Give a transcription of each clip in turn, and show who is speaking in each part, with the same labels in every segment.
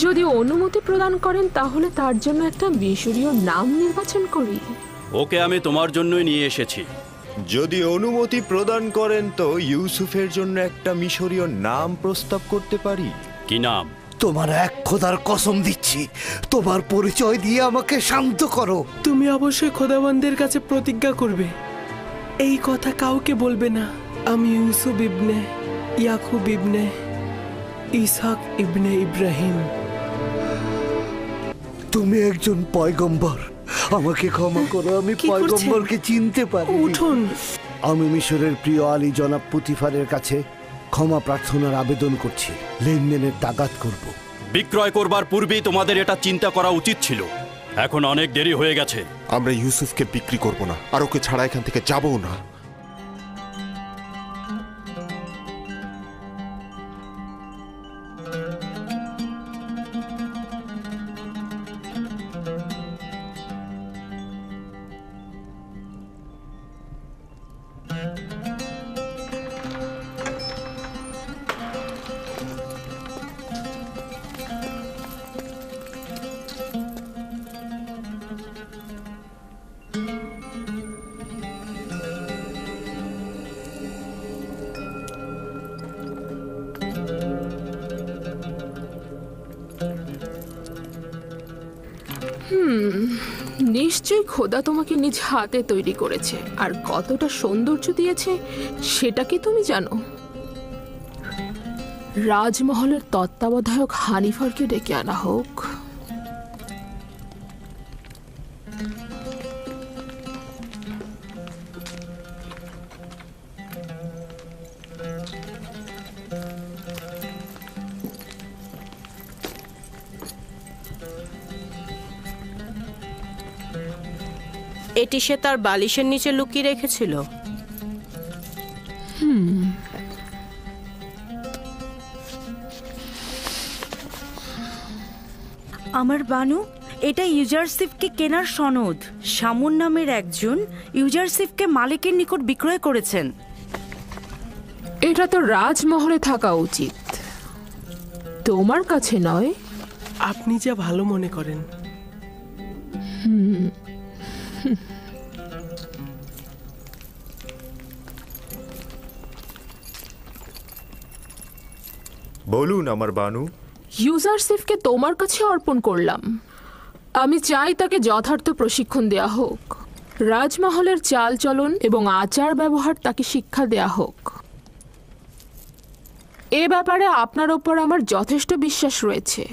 Speaker 1: যদি অনুমতি প্রদান করেন তাহলে তার জন্য একটা মিশরীয় নাম নির্বাচন করি।
Speaker 2: ওকে আমি তোমার জন্যই নিয়ে এসেছি।
Speaker 3: যদি অনুমতি প্রদান করেন তো ইউসুফের জন্য একটা মিশরীয় নাম প্রস্তাব করতে পারি।
Speaker 2: কি নাম?
Speaker 4: তোমার এক খোদার কসম দিচ্ছি, তোমার পরিচয় দিয়ে আমাকে শান্ত করো।
Speaker 5: তুমি অবশ্যই খোদাবন্দের কাছে প্রতিজ্ঞা করবে, এই কথা কাউকে বলবে না। আমি ইউসুফ ইবনে ইয়াকুব ইবনে ইসহাক ইবনে ইব্রাহিম।
Speaker 4: তুমি একজন পয়গম্বর, আমাকে ক্ষমা করো, আমি
Speaker 5: কি করছেন?
Speaker 4: পয়গম্বরকে চিনতে পারি।
Speaker 5: উঠুন।
Speaker 4: আমি মিশরের প্রিয় আলী জনাব পুতিফারের কাছে ক্ষমা প্রার্থনার আবেদন করছি। লেনদেনের তাগাদ করব।
Speaker 2: বিক্রয় করবার পূর্বেই তোমাদের এটা চিন্তা করা উচিত ছিল। এখন অনেক দেরি হয়ে গেছে।
Speaker 6: আমরা ইউসুফকে বিক্রি করব না, আর ওকে ছাড়া এখান থেকে যাবও না।
Speaker 1: নিশ্চয়ই খোদা তোমাকে নিজ হাতে তৈরি করেছে, আর কতটা সৌন্দর্য দিয়েছে সেটা কি তুমি জানো? রাজমহলের তত্ত্বাবধায়ক হানিফারকে ডেকে আনা হোক।
Speaker 7: এটি সে তার বালিশের নিচে লুকিয়ে রেখেছিল।
Speaker 8: আমার বানু, এটা ইউজারসিফকে কেনার সনদ। শামুন নামের একজন ইউজারসিফকে মালিকের নিকট বিক্রয় করেছেন।
Speaker 1: এটা তো রাজমহলে থাকা উচিত, তোমার কাছে নয়।
Speaker 5: আপনি যা ভালো মনে করেন।
Speaker 3: বলুন আমার বানু।
Speaker 1: ইউজারসিফকে তোমার কাছে অর্পণ করলাম। আমি চাই তাকে যথার্থ প্রশিক্ষণ দেয়া হোক। রাজমহলের চালচলন এবং আচার ব্যবহার তাকে শিক্ষা দেয়া হোক। এ ব্যাপারে আপনার ওপর আমার যথেষ্ট বিশ্বাস রয়েছে।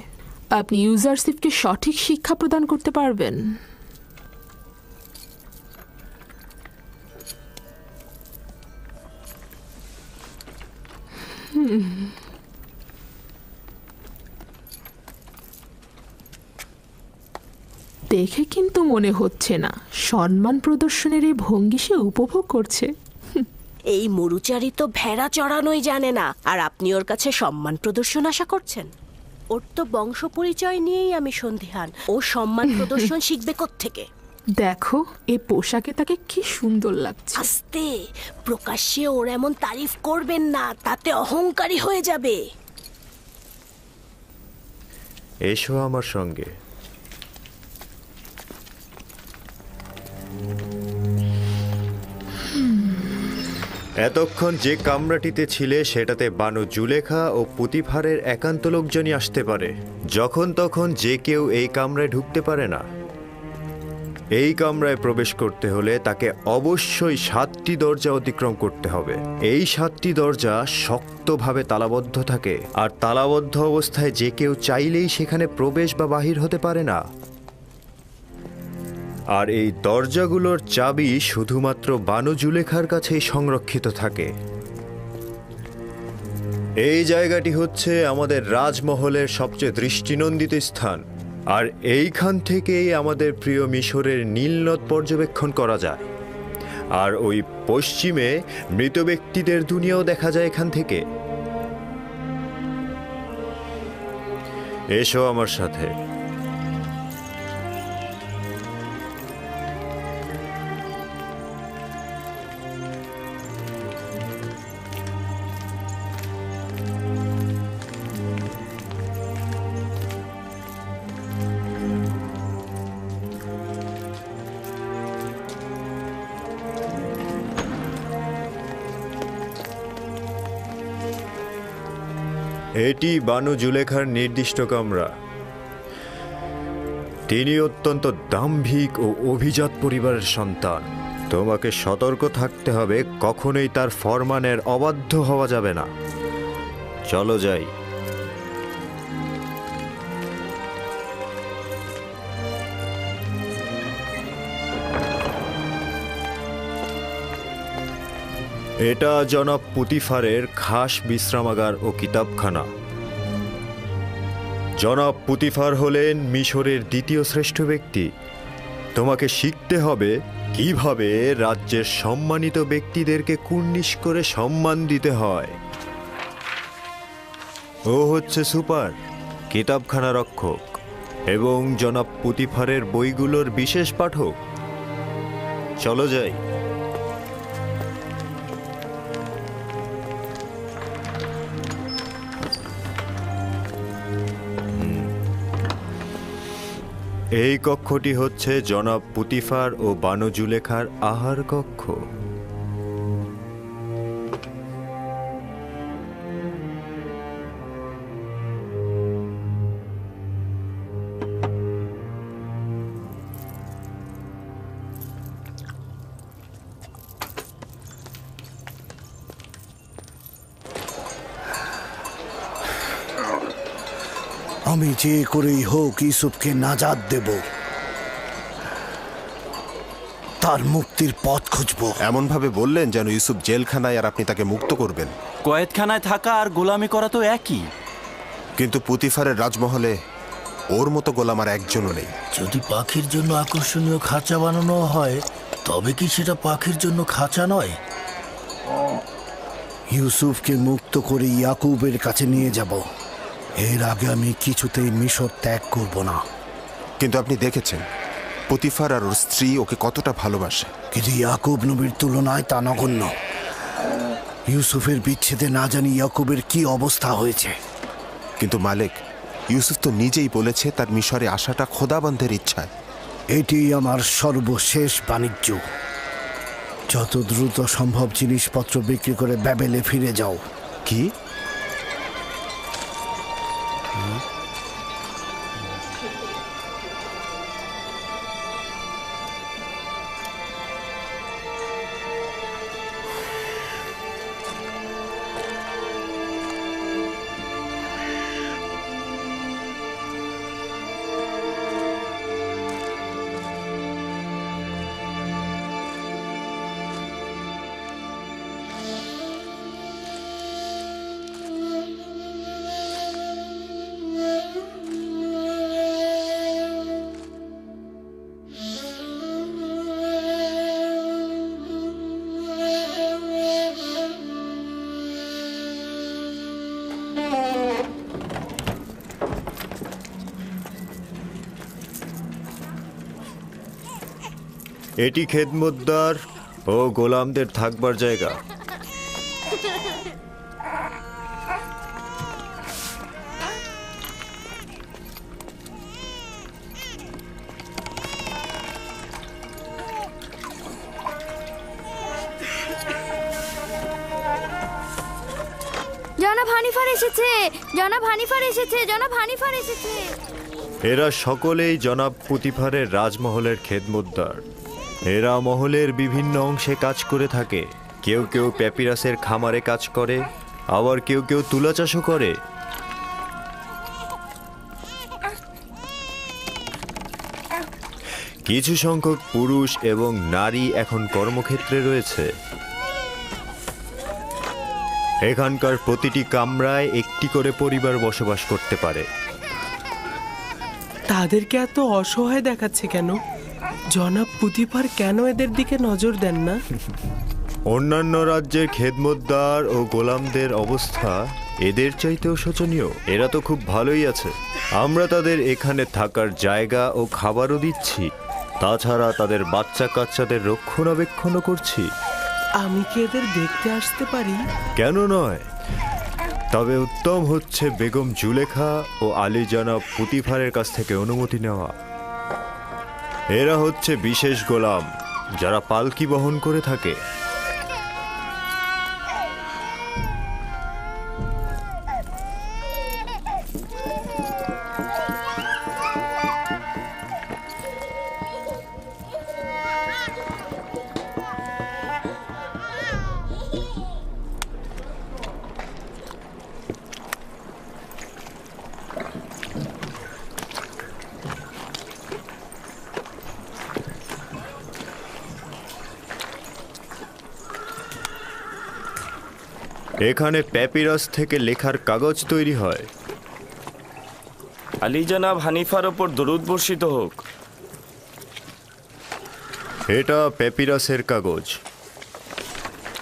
Speaker 1: আপনি ইউজারসিফকে সঠিক শিক্ষা প্রদান করতে পারবেন। দেখে কিন্তু মনে হচ্ছে না সম্মান প্রদর্শনের এই ভঙ্গি সে উপভোগ করছে।
Speaker 7: এই মরুচারী তো ভেড়া চড়ানোই জানে না, আর আপনি ওর কাছে সম্মান প্রদর্শন আশা করছেন? ওর তো বংশ পরিচয় নিয়েই আমি সন্দিহান। ও সম্মান প্রদর্শন শিখবে কোত্থেকে?
Speaker 1: দেখো, এই পোশাকে তাকে কি সুন্দর লাগছে।
Speaker 7: আস্তে, প্রকাশ্যে ওর এমন তারিফ করবেন না, তাতে অহংকারী হয়ে যাবে।
Speaker 3: এসো আমার সঙ্গে। এতক্ষণ যে কামরাটিতে ছিলে সেটাতে বানু জুলেখা ও পুতিফারের একান্ত লোকজনই আসতে পারে। যখন তখন যে কেউ এই কামরায় ঢুকতে পারে না। এই কামরায় প্রবেশ করতে হলে তাকে অবশ্যই 7টি দরজা অতিক্রম করতে হবে। এই 7টি দরজা শক্তভাবে তালাবদ্ধ থাকে, আর তালাবদ্ধ অবস্থায় যে কেউ চাইলেই সেখানে প্রবেশ বা বাহির হতে পারে না। আর এই দরজাগুলোর চাবি শুধুমাত্র বানু জুলেখার কাছেই সংরক্ষিত থাকে। এই জায়গাটি হচ্ছে আমাদের রাজমহলের সবচেয়ে দৃষ্টিনন্দিত স্থান, আর এইখান থেকেই আমাদের প্রিয় মিশরের নীলনদ পর্যবেক্ষণ করা যায়। আর ওই পশ্চিমে মৃত ব্যক্তিদের দুনিয়াও দেখা যায় এখান থেকে। এসো আমার সাথে। এটি বানু জুলেখার নির্দিষ্ট কামরা। তিনি অত্যন্ত দাম্ভিক ও অভিজাত পরিবারের সন্তান। তোমাকে সতর্ক থাকতে হবে, কখনোই তার ফরমানের অবাধ্য হওয়া যাবে না। চলো যাই। এটা জনাব পুতিফারের খাস বিশ্রামাগার ও কিতাবখানা। জনাব পুতিফার হলেন মিশরের দ্বিতীয় শ্রেষ্ঠ ব্যক্তি। তোমাকে শিখতে হবে কিভাবে রাজ্যের সম্মানিত ব্যক্তিদেরকে কুর্নিশ করে সম্মান দিতে হয়। ও হচ্ছে সুপার, কিতাবখানা রক্ষক এবং জনাব পুতিফারের বইগুলোর বিশেষ পাঠক। চলো যাই। এই কক্ষটি হচ্ছে জনাব পুতিফার ও বানু জুলেখার আহার কক্ষ।
Speaker 4: আমি যে করেই হোক ইউসুফকে নাজাত দেব, তার মুক্তির পথ খুঁজব।
Speaker 6: এমন ভাবে বললেন যেন ইউসুফ জেলখানায় আর আপনি তাকে মুক্ত করবেন।
Speaker 2: কয়েদখানায় থাকা আর গোলামি করা তো একই।
Speaker 6: কিন্তু পুতিফারের রাজমহলে ওর মতো গোলাম আর একজনও নেই।
Speaker 9: যদি পাখির জন্য আকর্ষণীয় খাঁচা বানানো হয়, তবে কি সেটা পাখির জন্য খাঁচা নয়?
Speaker 4: ইউসুফকে মুক্ত করে ইয়াকুবের কাছে নিয়ে যাব। এর আগে আমি কিছুতেই মিশর ত্যাগ করব না।
Speaker 6: কিন্তু আপনি দেখেছেন পুতিফার আর ওর স্ত্রী ওকে কতটা ভালোবাসে।
Speaker 4: কিন্তু ইয়াকুব নবীর তুলনায় তা নগণ্য। ইউসুফের বিচ্ছেদে না জানি ইয়াকুবের কি অবস্থা হয়েছে।
Speaker 6: কিন্তু মালিক, ইউসুফ তো নিজেই বলেছে তার মিশরে আসাটা খোদাবন্ধের ইচ্ছায়।
Speaker 4: এটি আমার সর্বশেষ বাণিজ্য। যত দ্রুত সম্ভব জিনিসপত্র বিক্রি করে ব্যাবেলে ফিরে যাও।
Speaker 6: কি?
Speaker 3: এটি খেদমতদার ও গোলামদের থাকবার জায়গা।
Speaker 10: জনাব হানিফার এসেছে, জনাব হানিফার এসেছে, জনাব হানিফার এসেছে।
Speaker 3: এরা সকলেই জনাব পুতিফারের রাজমহলের খেদমতদার। এরা মহলের বিভিন্ন অংশে কাজ করে থাকে। কেউ কেউ প্যাপিরাসের খামারে কাজ করে, আবার কেউ কেউ তুলা চাষও করে। কিছু সংখ্যক পুরুষ এবং নারী এখন কর্মক্ষেত্রে রয়েছে। এখানকার প্রতিটি কামরায় একটি করে পরিবার বসবাস করতে পারে।
Speaker 5: তাদেরকে এত অসহায় দেখাচ্ছে কেন? জনাব পুতিফার কেন এদের দিকে নজর দেন না?
Speaker 3: অন্যান্য রাজ্যের খেদমতদার ও গোলামদের অবস্থা এদের চাইতেও শোচনীয়। এরা তো খুব ভালোই আছে। আমরা তাদের এখানে থাকার জায়গা ও খাবারও দিচ্ছি, তাছাড়া তাদের বাচ্চা কাচ্চাদের রক্ষণাবেক্ষণও করছি।
Speaker 5: আমি কি এদের দেখতে আসতে পারি?
Speaker 3: কেন নয়? তবে উত্তম হচ্ছে বেগম জুলেখা ও আলী জনাব পুতিফারের কাছ থেকে অনুমতি নেওয়া। এরা হচ্ছে বিশেষ গোলাম যারা পালকি বহন করে থাকে। এখানে প্যাপিরাস থেকে লেখার কাগজ তৈরি হয়।
Speaker 11: আলী জনাব হানিফার ওপর দরুদ বর্ষিত হোক।
Speaker 3: এটা প্যাপিরাসের কাগজ,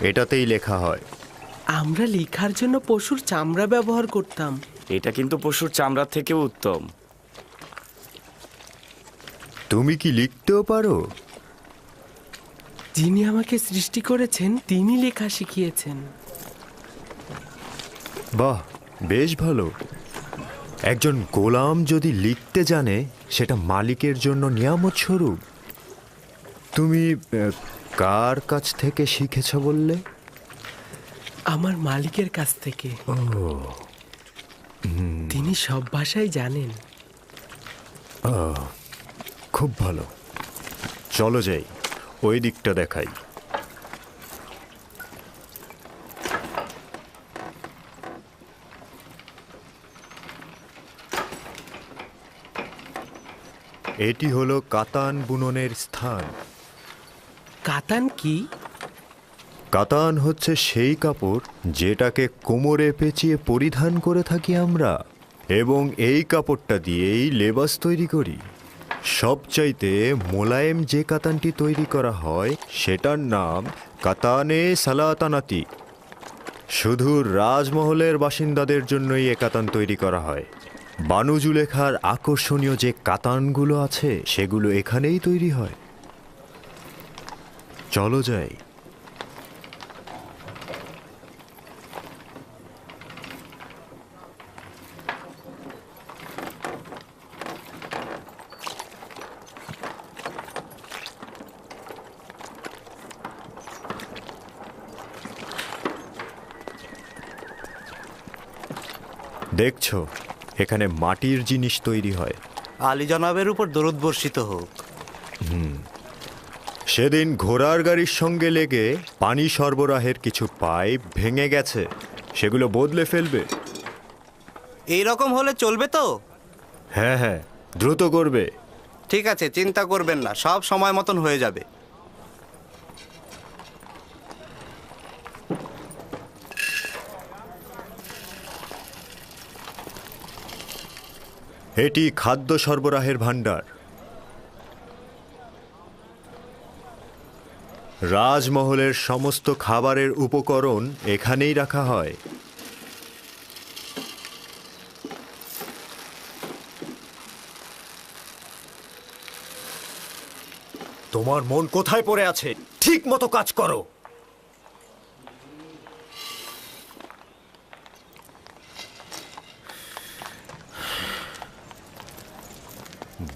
Speaker 3: এটাতেই লেখা হয়।
Speaker 5: আমরা লেখার জন্য পশুর চামড়া ব্যবহার করতাম।
Speaker 11: এটা কিন্তু পশুর চামড়ার থেকেও উত্তম।
Speaker 3: তুমি কি লিখতেও পারো?
Speaker 5: যিনি আমাকে সৃষ্টি করেছেন তিনি লেখা শিখিয়েছেন।
Speaker 3: বাহ, বেশ ভালো। একজন গোলাম যদি লিখতে জানে সেটা মালিকের জন্য নিয়ামত স্বরূপ। তুমি কার কাছ থেকে শিখেছ বললে?
Speaker 5: আমার মালিকের কাছ থেকে। তিনি সব ভাষাই জানেন।
Speaker 3: খুব ভালো, চলো যাই, ওই দিকটা দেখাই। এটি হলো কাতান বুননের স্থান।
Speaker 5: কাতান কি?
Speaker 3: কাতান হচ্ছে সেই কাপড় যেটাকে কোমরে পেঁচিয়ে পরিধান করে থাকি আমরা, এবং এই কাপড়টা দিয়েই লেবাস তৈরি করি। সবচাইতে মোলায়েম যে কাতানটি তৈরি করা হয় সেটার নাম কাতানে সালাতানাতি। শুধু রাজমহলের বাসিন্দাদের জন্যই এ কাতান তৈরি করা হয়। বানু জুলেখার আকর্ষণীয় যে কাতানগুলো আছে সেগুলো এখানেই তৈরি হয়। চলো যাই। দেখছো, এখানে মাটির জিনিস তৈরি হয়।
Speaker 12: আলী জনাবের উপর দরুদ বর্ষিত হোক।
Speaker 3: সেদিন ঘোড়ার গাড়ির সঙ্গে লেগে পানি সরবরাহের কিছু পাইপ ভেঙে গেছে, সেগুলো বদলে ফেলবে।
Speaker 12: এই রকম হলে চলবে তো?
Speaker 3: হ্যাঁ হ্যাঁ, দ্রুত করবে।
Speaker 12: ঠিক আছে, চিন্তা করবেন না, সব সময় মতন হয়ে যাবে।
Speaker 3: এটি খাদ্য সরবরাহের ভাণ্ডার। রাজমহলের সমস্ত খাবারের উপকরণ এখানেই রাখা হয়। তোমার মন কোথায় পড়ে আছে? ঠিক মতো কাজ করো।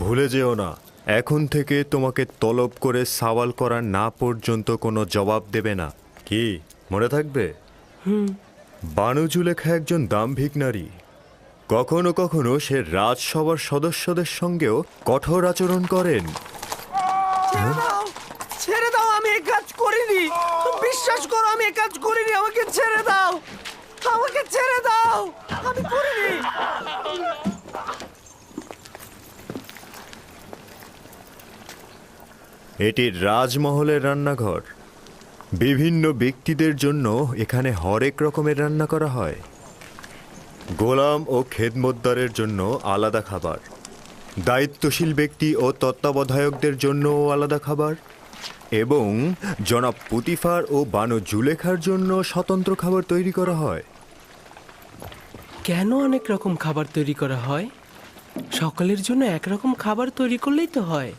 Speaker 3: ভুলে যেও না, এখন থেকে তোমাকে তলব করে সওয়াল করা না পর্যন্ত কোনো জবাব দেবে না। কি মনে থাকবে? বানু জুলেখা একজন দাম্ভিক নারী। কখনো কখনো সে রাজসভার সদস্যদের সঙ্গেও কঠোর আচরণ করেন।
Speaker 5: ছেড়ে দাও, আমি এই কাজ করিনি। বিশ্বাস করো, আমি এই কাজ করিনি। আমাকে ছেড়ে দাও, আমাকে ছেড়ে দাও, আমি করিনি।
Speaker 3: এটি রাজমহলের রান্নাঘর। বিভিন্ন ব্যক্তিদের জন্য এখানে হরেক রকমের রান্না করা হয়। গোলাম ও খেদমতদারের জন্য আলাদা খাবার, দায়িত্বশীল ব্যক্তি ও তত্ত্বাবধায়কদের জন্যও আলাদা খাবার, এবং জনাব পুতিফার ও বানু জুলেখার জন্য স্বতন্ত্র খাবার তৈরি করা হয়।
Speaker 5: কেন অনেক রকম খাবার তৈরি করা হয়? সকলের জন্য একরকম খাবার তৈরি করলেই তো হয়।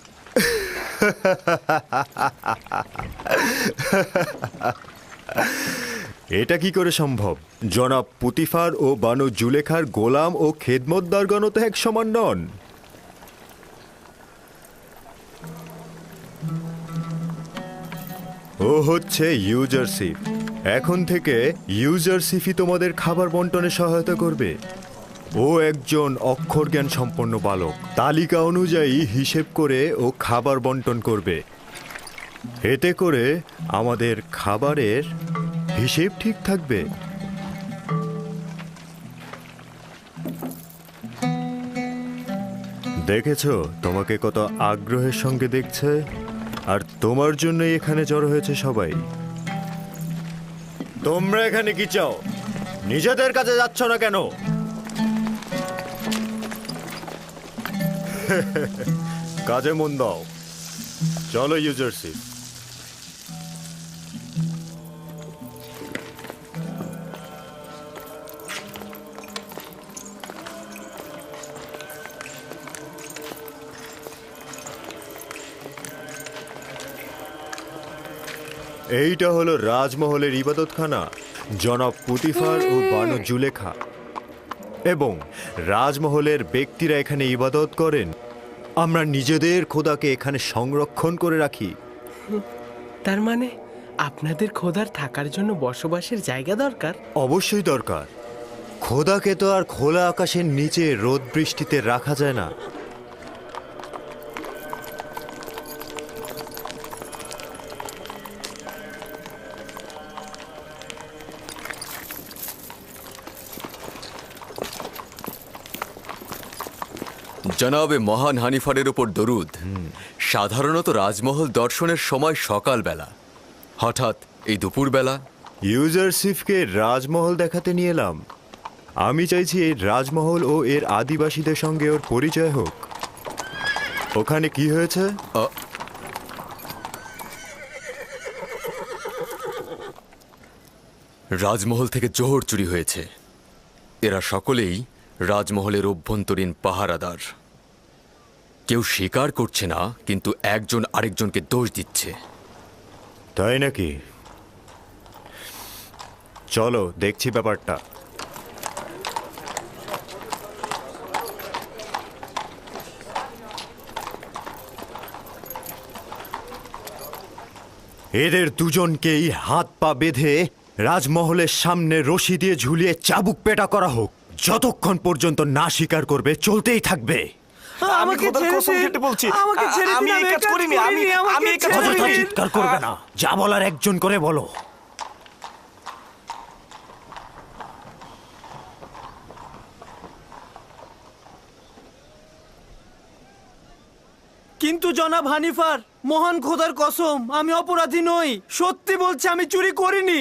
Speaker 3: এটা কি করে সম্ভব? জনাব পুতিফার ও বানু জুলেখার গোলাম ও খেদমতদারগণ তো এক সমান নন। ও হচ্ছে ইউজারশিপ। এখন থেকে ইউজারশিপই তোমাদের খাবার বন্টনে সহায়তা করবে। ও একজন অক্ষর জ্ঞান সম্পন্ন বালক, তালিকা অনুযায়ী হিসেব করে ও খাবার বন্টন করবে। এতে করে আমাদের খাবারের হিসেব ঠিক থাকবে। দেখেছো তোমাকে কত আগ্রহের সঙ্গে দেখছে, আর তোমার জন্যই এখানে জড়ো হয়েছে সবাই। তোমরা এখানে কি চাও? নিজেদের কাছে যাচ্ছ না কেন? কাজে মন দাও। চলো ইউজারশিপ। এইটা হলো রাজমহলের ইবাদতখানা। জনাব পুতিফার ও বানু জুলেখা এবং রাজমহলের ব্যক্তিরা এখানে ইবাদত করেন। আমরা নিজেদের খোদাকে এখানে সংরক্ষণ করে রাখি।
Speaker 5: তার মানে আপনাদের খোদার থাকার জন্য বসবাসের জায়গা দরকার?
Speaker 3: অবশ্যই দরকার। খোদাকে তো আর খোলা আকাশের নিচে রোদ বৃষ্টিতে রাখা যায় না।
Speaker 13: জনাবে মহান হানিফারের উপর দরুদ। সাধারণত রাজমহল দর্শনের সময় সকালবেলা, হঠাৎ এই দুপুরবেলা।
Speaker 3: ইউজারশিপকে রাজমহল দেখাতে নিয়ে এলাম। আমি চাইছি এই রাজমহল ও এর আদিবাসীদের সঙ্গে ওর পরিচয় হোক। ওখানে কি হয়েছে?
Speaker 13: রাজমহল থেকে জোহর চুরি হয়েছে। এরা সকলেই রাজমহলের অভ্যন্তরীণ পাহারাদার। কেউ স্বীকার করছে না, কিন্তু একজন আরেকজনকে দোষ দিচ্ছে।
Speaker 3: তাই নাকি? চলো দেখছি ব্যাপারটা। এদের দুজনকেই হাত পা বেঁধে রাজমহলের সামনে রশি দিয়ে ঝুলিয়ে চাবুক পেটা করা হোক। যতক্ষণ পর্যন্ত না স্বীকার করবে চলতেই থাকবে। চিৎকার করবে না, যা বলার একজন করে বলো।
Speaker 14: কিন্তু জনাব হানিফার, মহান খোদার কসম, আমি অপরাধী নই। সত্যি বলছি, আমি চুরি করিনি।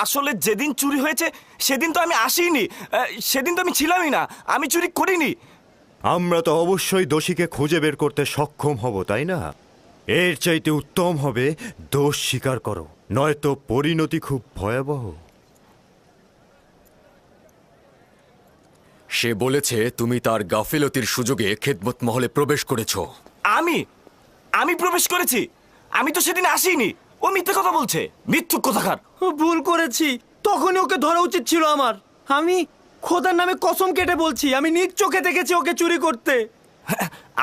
Speaker 11: আসলে যেদিন চুরি হয়েছে সেদিন তো আমি আসিনি, সেদিন তো আমি ছিলামই না। আমি চুরি করিনি।
Speaker 3: আমরা তো অবশ্যই দোষীকে খুঁজে বের করতে সক্ষম হব, তাই না? এর চাইতে উত্তম হবে দোষ স্বীকার করো, নয়তো পরিণতি খুব ভয়াবহ।
Speaker 13: সে বলেছে তুমি তার গাফিলতির সুযোগে খেদমত মহলে প্রবেশ করেছো।
Speaker 11: আমি প্রবেশ করেছি? আমি তো সেদিন আসিনি। ও মিথ্যে কথা বলছে, মিথ্যুক কথাকার।
Speaker 14: ভুল করেছি, তখনই ওকে ধরা উচিত ছিল আমার। আমি খোদার নামে কসম কেটে বলছি, আমি নিজ চোখে দেখেছি ওকে চুরি করতে।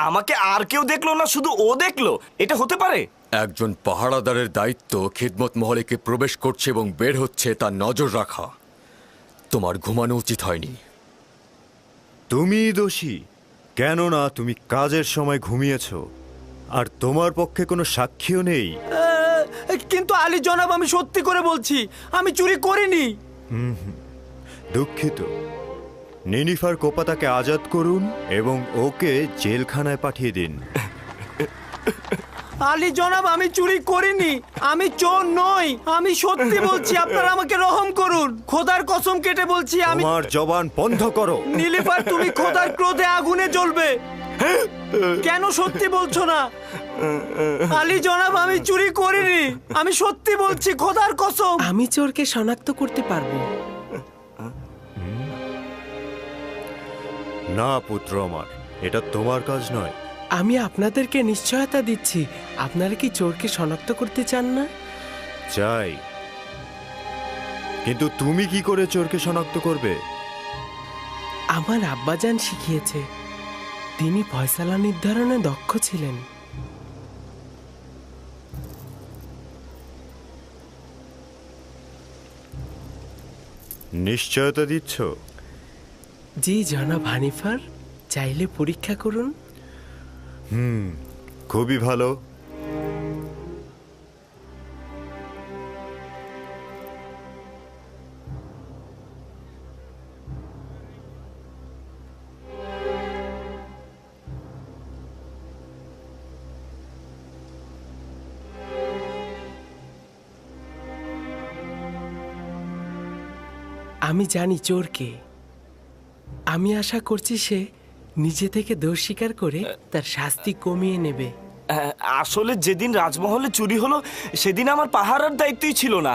Speaker 11: আমাকে আর কেউ দেখলো না, শুধু ও দেখলো? এটা হতে পারে?
Speaker 13: একজন পাহারাদারের দায়িত্ব খেদমত মহলে কে প্রবেশ করছে এবং বের হচ্ছে তার নজর রাখা। তোমার ঘুমানো উচিত হয়নি।
Speaker 3: তুমি দোষী, কেননা তুমি কাজের সময় ঘুমিয়েছ আর তোমার পক্ষে কোনো সাক্ষীও নেই।
Speaker 14: কিন্তু আলী জনাব, আমি সত্যি করে বলছি, আমি চুরি করিনি।
Speaker 3: দুঃখিত। নিনিফার কোপাতাকে আজাদ করুন এবং ওকে জেলখানায় পাঠিয়ে দিন।
Speaker 14: আলী জনাব, আমি চুরি করিনি, আমি চোর নই, আমি সত্যি বলছি। আপনারা আমাকে রহম করুন, খোদার কসম কেটে বলছি। আমি
Speaker 3: তোমার জবান বন্ধ করো।
Speaker 14: নীলিফার, তুমি খোদার ক্রোধে আগুনে জ্বলবে। কেন সত্যি বলছো না? আলী জনাব, আমি চুরি করিনি, আমি সত্যি বলছি, খোদার কসম।
Speaker 5: আমি চোরকে শনাক্ত করতে পারবো।
Speaker 3: না পুত্র আমার, এটা তোমার কাজ নয়।
Speaker 5: আমি আপনাদেরকে নিশ্চয়তা দিচ্ছি। আপনারা কি চোরকে শনাক্ত করতে চান না?
Speaker 3: চাই, কিন্তু তুমি কি করে চোরকে শনাক্ত করবে?
Speaker 5: আমার আব্বাজান শিখিয়েছে। তিনি ফয়সালা নির্ধারণে দক্ষ ছিলেন।
Speaker 3: নিশ্চয়তা দিচ্ছ?
Speaker 5: জি জনাব হানিফার, চাইলে পরীক্ষা করুন।
Speaker 3: খুবই ভালো।
Speaker 5: আমি জানি চোরকে। আমি আশা করছি সে নিজে থেকে দোষ স্বীকার করে তার শাস্তি কমিয়ে নেবে।
Speaker 11: আসলে যেদিন রাজমহলে চুরি হলো সেদিন আমার পাহারার দায়িত্বই ছিল না।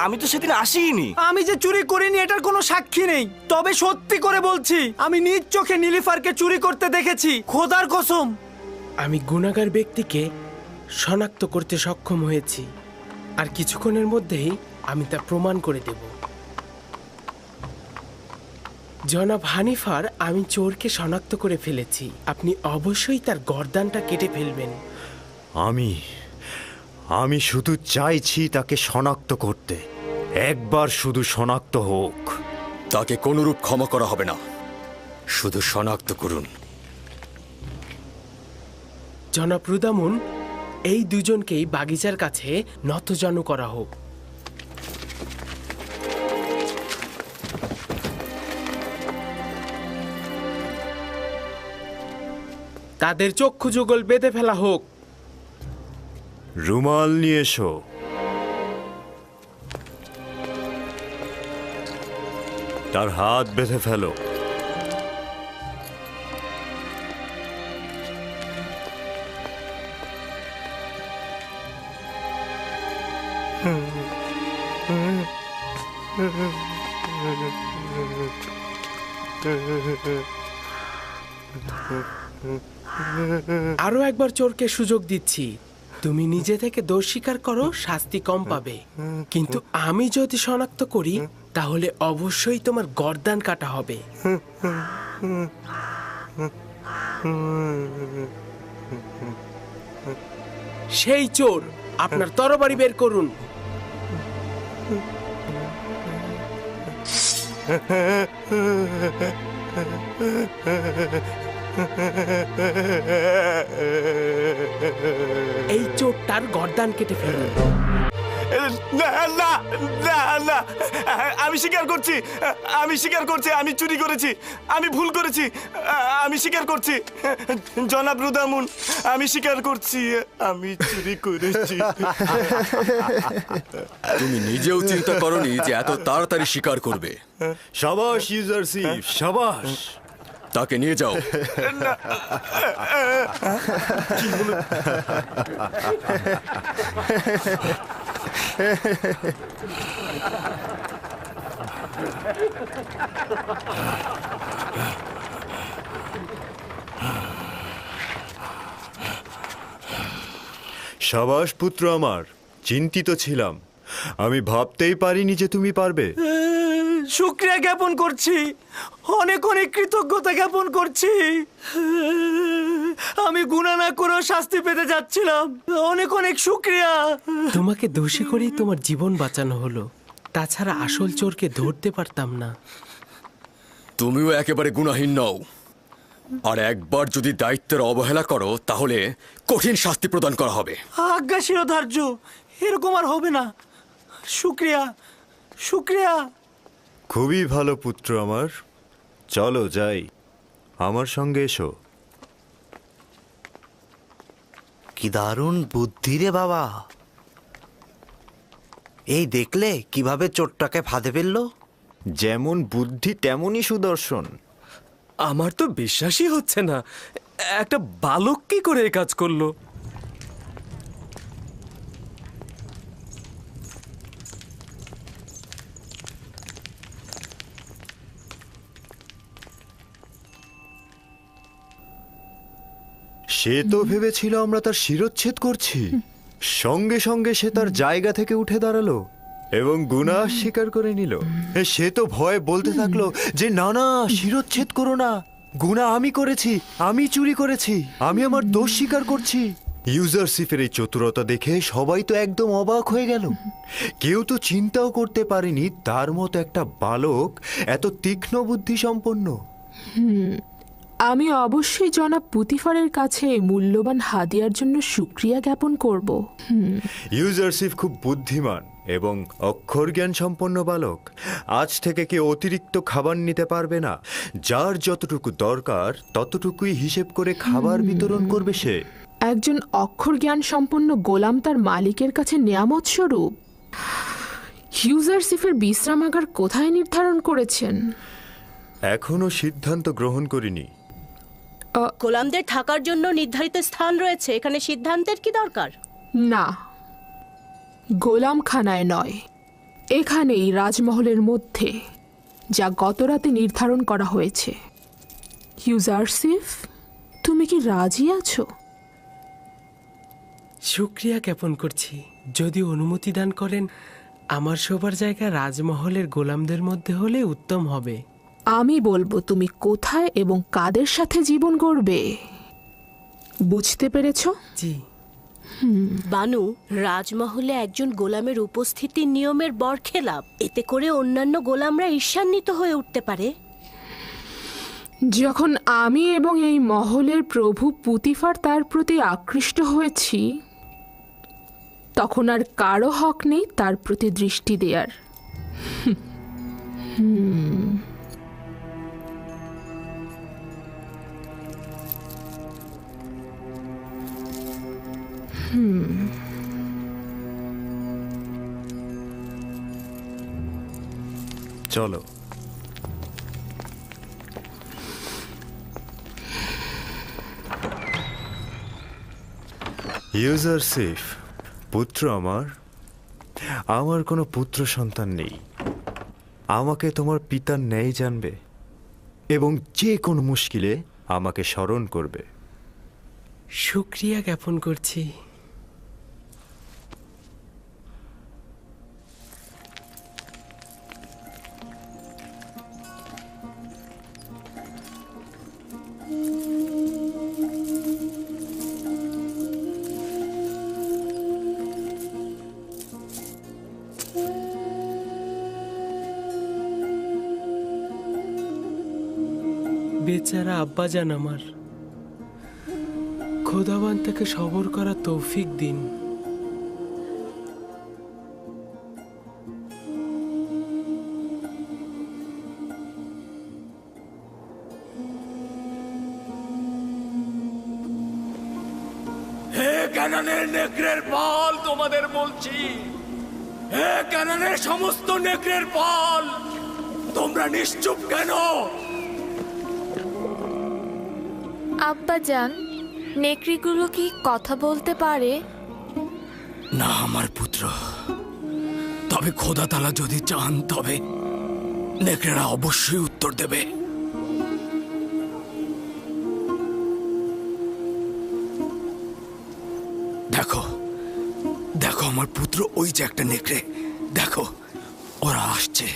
Speaker 11: আমি তো সেদিন আসিনি।
Speaker 14: আমি যে চুরি করিনি এটার কোনো সাক্ষী নেই, তবে সত্যি করে বলছি আমি নিজ চোখে নীলিফারকে চুরি করতে দেখেছি, খোদার কসম।
Speaker 5: আমি গুনাহগার ব্যক্তিকে শনাক্ত করতে সক্ষম হয়েছি, আর কিছুক্ষণের মধ্যেই আমি তা প্রমাণ করে দেব। জনাব হানিফার, আমি চোরকে শনাক্ত করে ফেলেছি। আপনি অবশ্যই তার গর্দানটা কেটে ফেলবেন।
Speaker 3: আমি শুধু চাইছি তাকে শনাক্ত করতে। একবার শুধু শনাক্ত হোক।
Speaker 13: তাকে কোনরূপ ক্ষমা করা হবে না, শুধু শনাক্ত করুন।
Speaker 5: জনাব রুদামুন, এই দুজনকেই বাগিচার কাছে নতজানু করা হোক। তাদের চক্ষু যুগল বেঁধে ফেলা হোক।
Speaker 3: রুমাল নিয়ে এসো। তার হাত বেঁধে ফেলো।
Speaker 5: আরো একবার চোরকে সুযোগ দিচ্ছি। তুমি নিজে থেকে দোষ স্বীকার করো, শাস্তি কম পাবে। কিন্তু আমি যদি শনাক্ত করি তাহলে অবশ্যই তোমার গর্দান কাটা হবে। সেই চোর, আপনার তরবারি বের করুন। এই চোরটার গর্দান কেটে ফেলুন।
Speaker 11: না না না না, আমি স্বীকার করছি, আমি চুরি করেছি, আমি ভুল করেছি, আমি স্বীকার করছি। জনাব রুদামুন, আমি স্বীকার করছি, আমি চুরি করেছি।
Speaker 13: তুমি নিজেও চিন্তা করনি যে এত তাড়াতাড়ি স্বীকার করবে।
Speaker 3: শাবাশ ইউজারশিপ, শাবাশ।
Speaker 13: তাকে নিয়ে যাও।
Speaker 3: শাবাশ পুত্র আমার, চিন্তিত ছিলাম। আমি ভাবতেই পারিনি যে তুমি পারবে।
Speaker 14: শুকরিয়া জ্ঞাপন করছি, অনেক অনেক কৃতজ্ঞতা জ্ঞাপন করছি। আমি গুনাহ না করেও শাস্তি পেতে যাচ্ছিলাম। অনেক অনেক শুকরিয়া।
Speaker 5: তোমাকে দোষী করেই তোমার জীবন বাঁচানো হলো, তাছাড়া আসল চোরকে ধরতে পারতাম না।
Speaker 13: তুমিও একেবারে গুনাহীন নও, আর একবার যদি দায়িত্বের অবহেলা করো তাহলে কঠিন শাস্তি প্রদান করা হবে।
Speaker 14: আজ্ঞা শিরোধার্য, এরকম আর হবে না। শুকরিয়া, শুকরিয়া।
Speaker 3: খুবই ভালো পুত্র আমার, চলো যাই, আমার সঙ্গে এসো।
Speaker 12: কি দারুণ বুদ্ধি রে বাবা! এই দেখলে কিভাবে চোরটাকে ফাঁদে ফেললো?
Speaker 3: যেমন বুদ্ধি তেমনই সুদর্শন।
Speaker 14: আমার তো বিশ্বাসই হচ্ছে না, একটা বালক কি করে এই কাজ করলো।
Speaker 3: সে তো ভেবেছিল আমরা তার শিরচ্ছেদ করছি, সঙ্গে সঙ্গে সে তার জায়গা থেকে উঠে দাঁড়ালো এবং গুনাহ স্বীকার করে নিল। সে তো ভয়ে বলতে থাকলো যে না না, শিরচ্ছেদ করো না, গুনাহ আমি করেছি, আমি চুরি করেছি, আমি আমার দোষ স্বীকার করছি। ইউজারশিপের এই চতুরতা দেখে সবাই তো একদম অবাক হয়ে গেল। কেউ তো চিন্তাও করতে পারেনি তার মতো একটা বালক এত তীক্ষ্ণ বুদ্ধি সম্পন্ন।
Speaker 1: আমি অবশ্যই জনাব পুতিফারের কাছে মূল্যবান হাদিয়ার জন্য শুকরিয়া জ্ঞাপন করব।
Speaker 3: ইউজারশিপ খুব বুদ্ধিমান এবং অক্ষর জ্ঞান সম্পন্ন বালক। আজ থেকে কেউ অতিরিক্ত খাবার নিতে পারবে না। যার যতটুকু দরকার ততটুকুই হিসেব করে খাবার বিতরণ করবে সে।
Speaker 1: একজন অক্ষর জ্ঞান সম্পন্ন গোলাম তার মালিকের কাছে নিয়ামত স্বরূপ। ইউজারসিফের বিশ্রামাগার কোথায় নির্ধারণ করেছেন?
Speaker 3: এখনো সিদ্ধান্ত গ্রহণ করিনি।
Speaker 7: গোলামদের থাকার জন্য নির্ধারিত স্থান রয়েছে, এখানে সিদ্ধান্তের কি দরকার?
Speaker 1: না, গোলামখানায় নয়, এখানেই রাজমহলের মধ্যে, যা গতরাতে নির্ধারণ করা হয়েছে। ইউজারসিফ, তুমি কি রাজি আছো?
Speaker 5: শুক্রিয়া জ্ঞাপন করছি। যদি অনুমতি দান করেন, আমার শোবার জায়গা রাজমহলের গোলামদের মধ্যে হলে উত্তম হবে।
Speaker 1: আমি বলবো তুমি কোথায় এবং কাদের সাথে জীবন গড়বে। বুঝতে পেরেছো?
Speaker 5: জি।
Speaker 7: বানু, রাজমহলে একজন গোলামের উপস্থিতি নিয়মের বরখেলাপ। এতে করে অন্যান্য গোলামরা ঈর্ষান্বিত হয়ে উঠতে পারে।
Speaker 1: যখন আমি এবং এই মহলের প্রভু পুতিফার তার প্রতি আকৃষ্ট হয়েছি, তখন আর কারো হক নেই তার প্রতি দৃষ্টি দেওয়ার।
Speaker 3: চলো। ইউজারসিফ, পুত্র আমার কোনো পুত্র সন্তান নেই। আমাকে তোমার পিতার ন্যায় জানবে এবং যে কোনো মুশকিলে আমাকে স্মরণ করবে।
Speaker 5: শুক্রিয়া জ্ঞাপন করছি। বেচারা আব্বাজান আমার, খোদাবান তাকে সবর করা তৌফিক দিন।
Speaker 15: হে কানানের নেকড়ের পাল, তোমাদের বলছি, হে কানানের সমস্ত নেকড়ের পাল, তোমরা নিশ্চুপ কেন?
Speaker 16: আব্বাজান, নেকড়িগুলো কি কথা বলতে পারে?
Speaker 15: না আমার পুত্র, তবে খোদা তাআলা যদি চান তবে নেকড়েরা অবশ্যই উত্তর দেবে। দেখো দেখো আমার পুত্র, ওই যে একটা নেকড়ে, দেখো ওরা আসছে।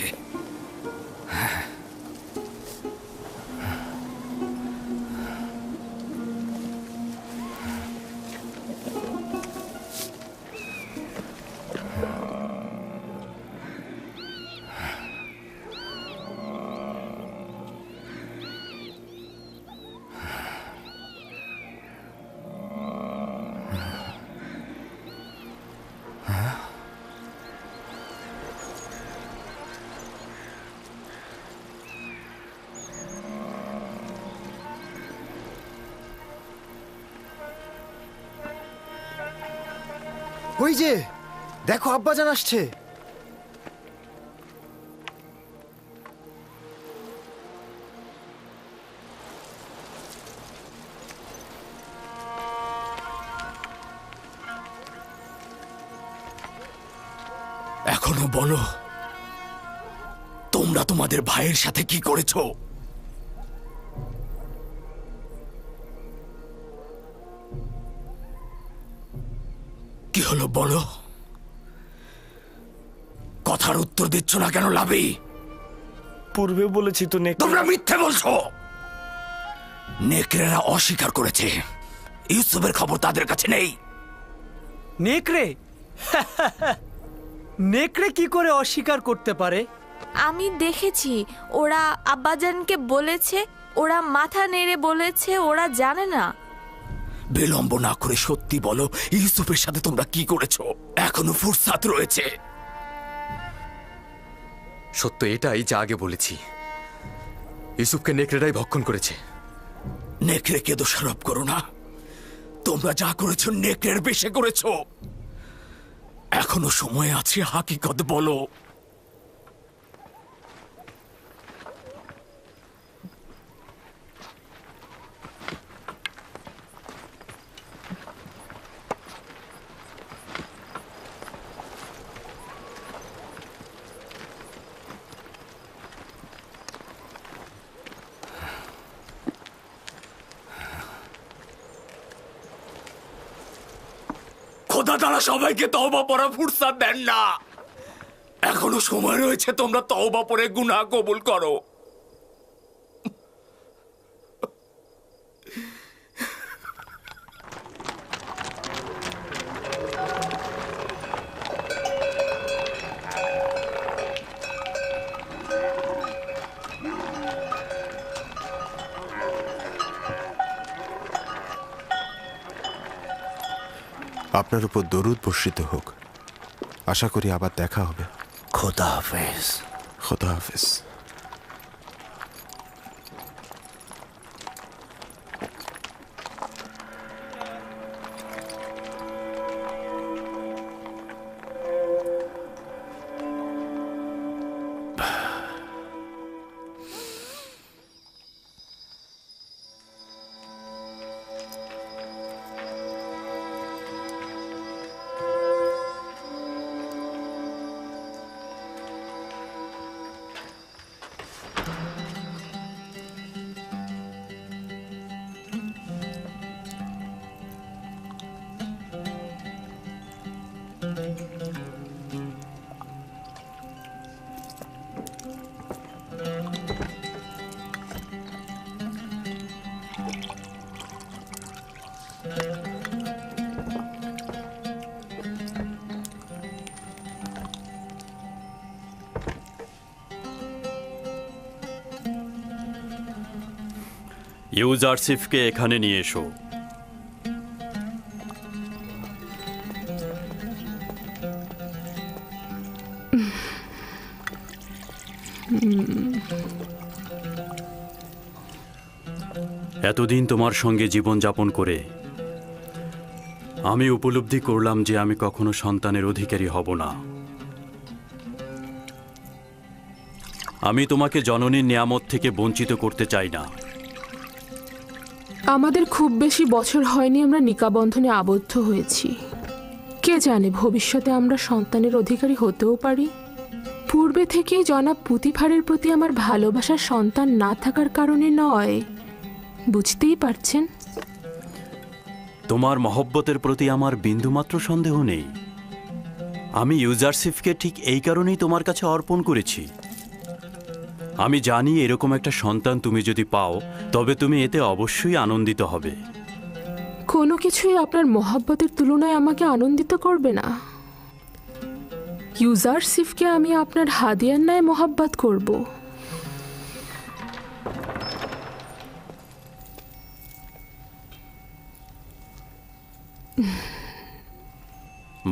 Speaker 3: ওই যে দেখো, আব্বাজান আসছে।
Speaker 15: এখনো বলো, তোমরা তোমাদের ভাইয়ের সাথে কি করেছো? কি হলো বলো? কথার উত্তর দিচ্ছ না কেন লাবি?
Speaker 11: পূর্বে বলেছি তো
Speaker 15: তোমরা মিথ্যে বলছো। নেকড়েরা অস্বীকার করেছে, ইউসুফের খবর তাদের কাছে নেই।
Speaker 14: নেকড়ে? নেকড়ে কি করে অস্বীকার করতে পারে?
Speaker 16: আমি দেখেছি, ওরা আব্বাজানকে বলেছে, ওরা মাথা নেড়ে বলেছে ওরা জানে না।
Speaker 15: বিলম্ব না করে সত্যি বলো, ইউসুফের সাথে তোমরা কি করেছো? এখনো ফুরসাত রয়েছে।
Speaker 13: সত্য এটাই যা আগে বলেছি, ইউসুফকে নেকড়েরাই ভক্ষণ করেছে।
Speaker 15: নেকড়েকে দোষারোপ করো না, তোমরা যা করেছো নেকড়ের বেশে করেছো। এখনো সময় আছে, হাকিকত বলো। খোদা তাআলা সবাইকে তওবা পড়ার ফুরসাত দেন না। এখনো সময় রয়েছে, তোমরা তওবা পড়ে গুনাহ কবুল করো।
Speaker 6: আপনার উপর দরুদ বর্ষিত হোক। আশা করি আবার দেখা হবে।
Speaker 9: খোদা হাফেজ।
Speaker 6: খোদা হাফেজ।
Speaker 2: ইউজারশিফকে এখানে নিয়ে এসো। এতদিন তোমার সঙ্গে জীবনযাপন করে আমি উপলব্ধি করলাম যে আমি কখনো সন্তানের অধিকারী হব না। আমি তোমাকে জননীর নিয়ামত থেকে বঞ্চিত করতে চাই না।
Speaker 1: আমাদের খুব বেশি বছর হয়নি আমরা নিকাবন্ধনে আবদ্ধ হয়েছি। কে জানে ভবিষ্যতে আমরা সন্তানের অধিকারী হতেও পারি। পূর্বে থেকেই জনাব পুতিফারের প্রতি আমার ভালোবাসার সন্তান না থাকার কারণে নয়, বুঝতেই পারছেন।
Speaker 2: তোমার মহব্বতের প্রতি আমার বিন্দুমাত্র সন্দেহ নেই। আমি ইউজারশিফকে ঠিক এই কারণেই তোমার কাছে অর্পণ করেছি। আমি জানি এরকম একটা সন্তান তুমি যদি পাও তবে তুমি এতে অবশ্যই আনন্দিত হবে।
Speaker 1: কোনো কিছুই আপনার মহব্বতের তুলনায় আমাকে আনন্দিত করবে না। ইউজারশিফকে আমি আপনার হাদিয়ার ন্যায় মহব্বত করব।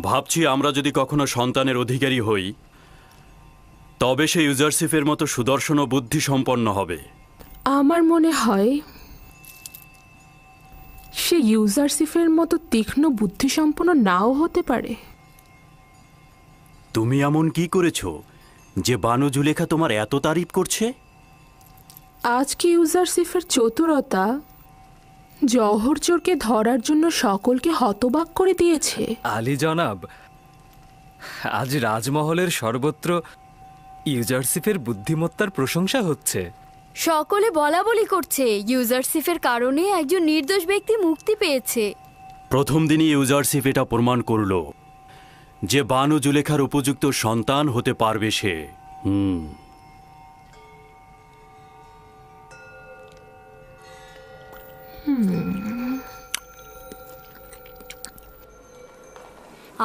Speaker 2: ভাবছি আমরা যদি কখনো সন্তানের অধিকারী হই তবে সে ইউজারশিফের মতো সুদর্শন ও বুদ্ধি সম্পন্ন হবে।
Speaker 1: আমার মনে হয় সে ইউজারশিফের মতো তীক্ষ্ণ বুদ্ধিসম্পন্ন নাও হতে পারে।
Speaker 2: তুমি এমন কি করেছো যে বানু জুলেখা তোমার এত তারিফ করছে?
Speaker 1: আজকে ইউজারশিফের চতুরতা জওহর চোরকে ধরার জন্য সকলকে হতবাক করে দিয়েছে।
Speaker 17: আলী জনাব, আজ রাজমহলের সর্বত্র ইউজারশিফের বুদ্ধিমত্তার প্রশংসা হচ্ছে।
Speaker 10: সকলে বলা বলি করছে ইউজারশিফের কারণে একজন নির্দোষ ব্যক্তি মুক্তি পেয়েছে।
Speaker 2: প্রথম দিনই ইউজারশিফ এটা প্রমাণ করল যে বানু জুলেখার উপযুক্ত সন্তান হতে পারবে সে।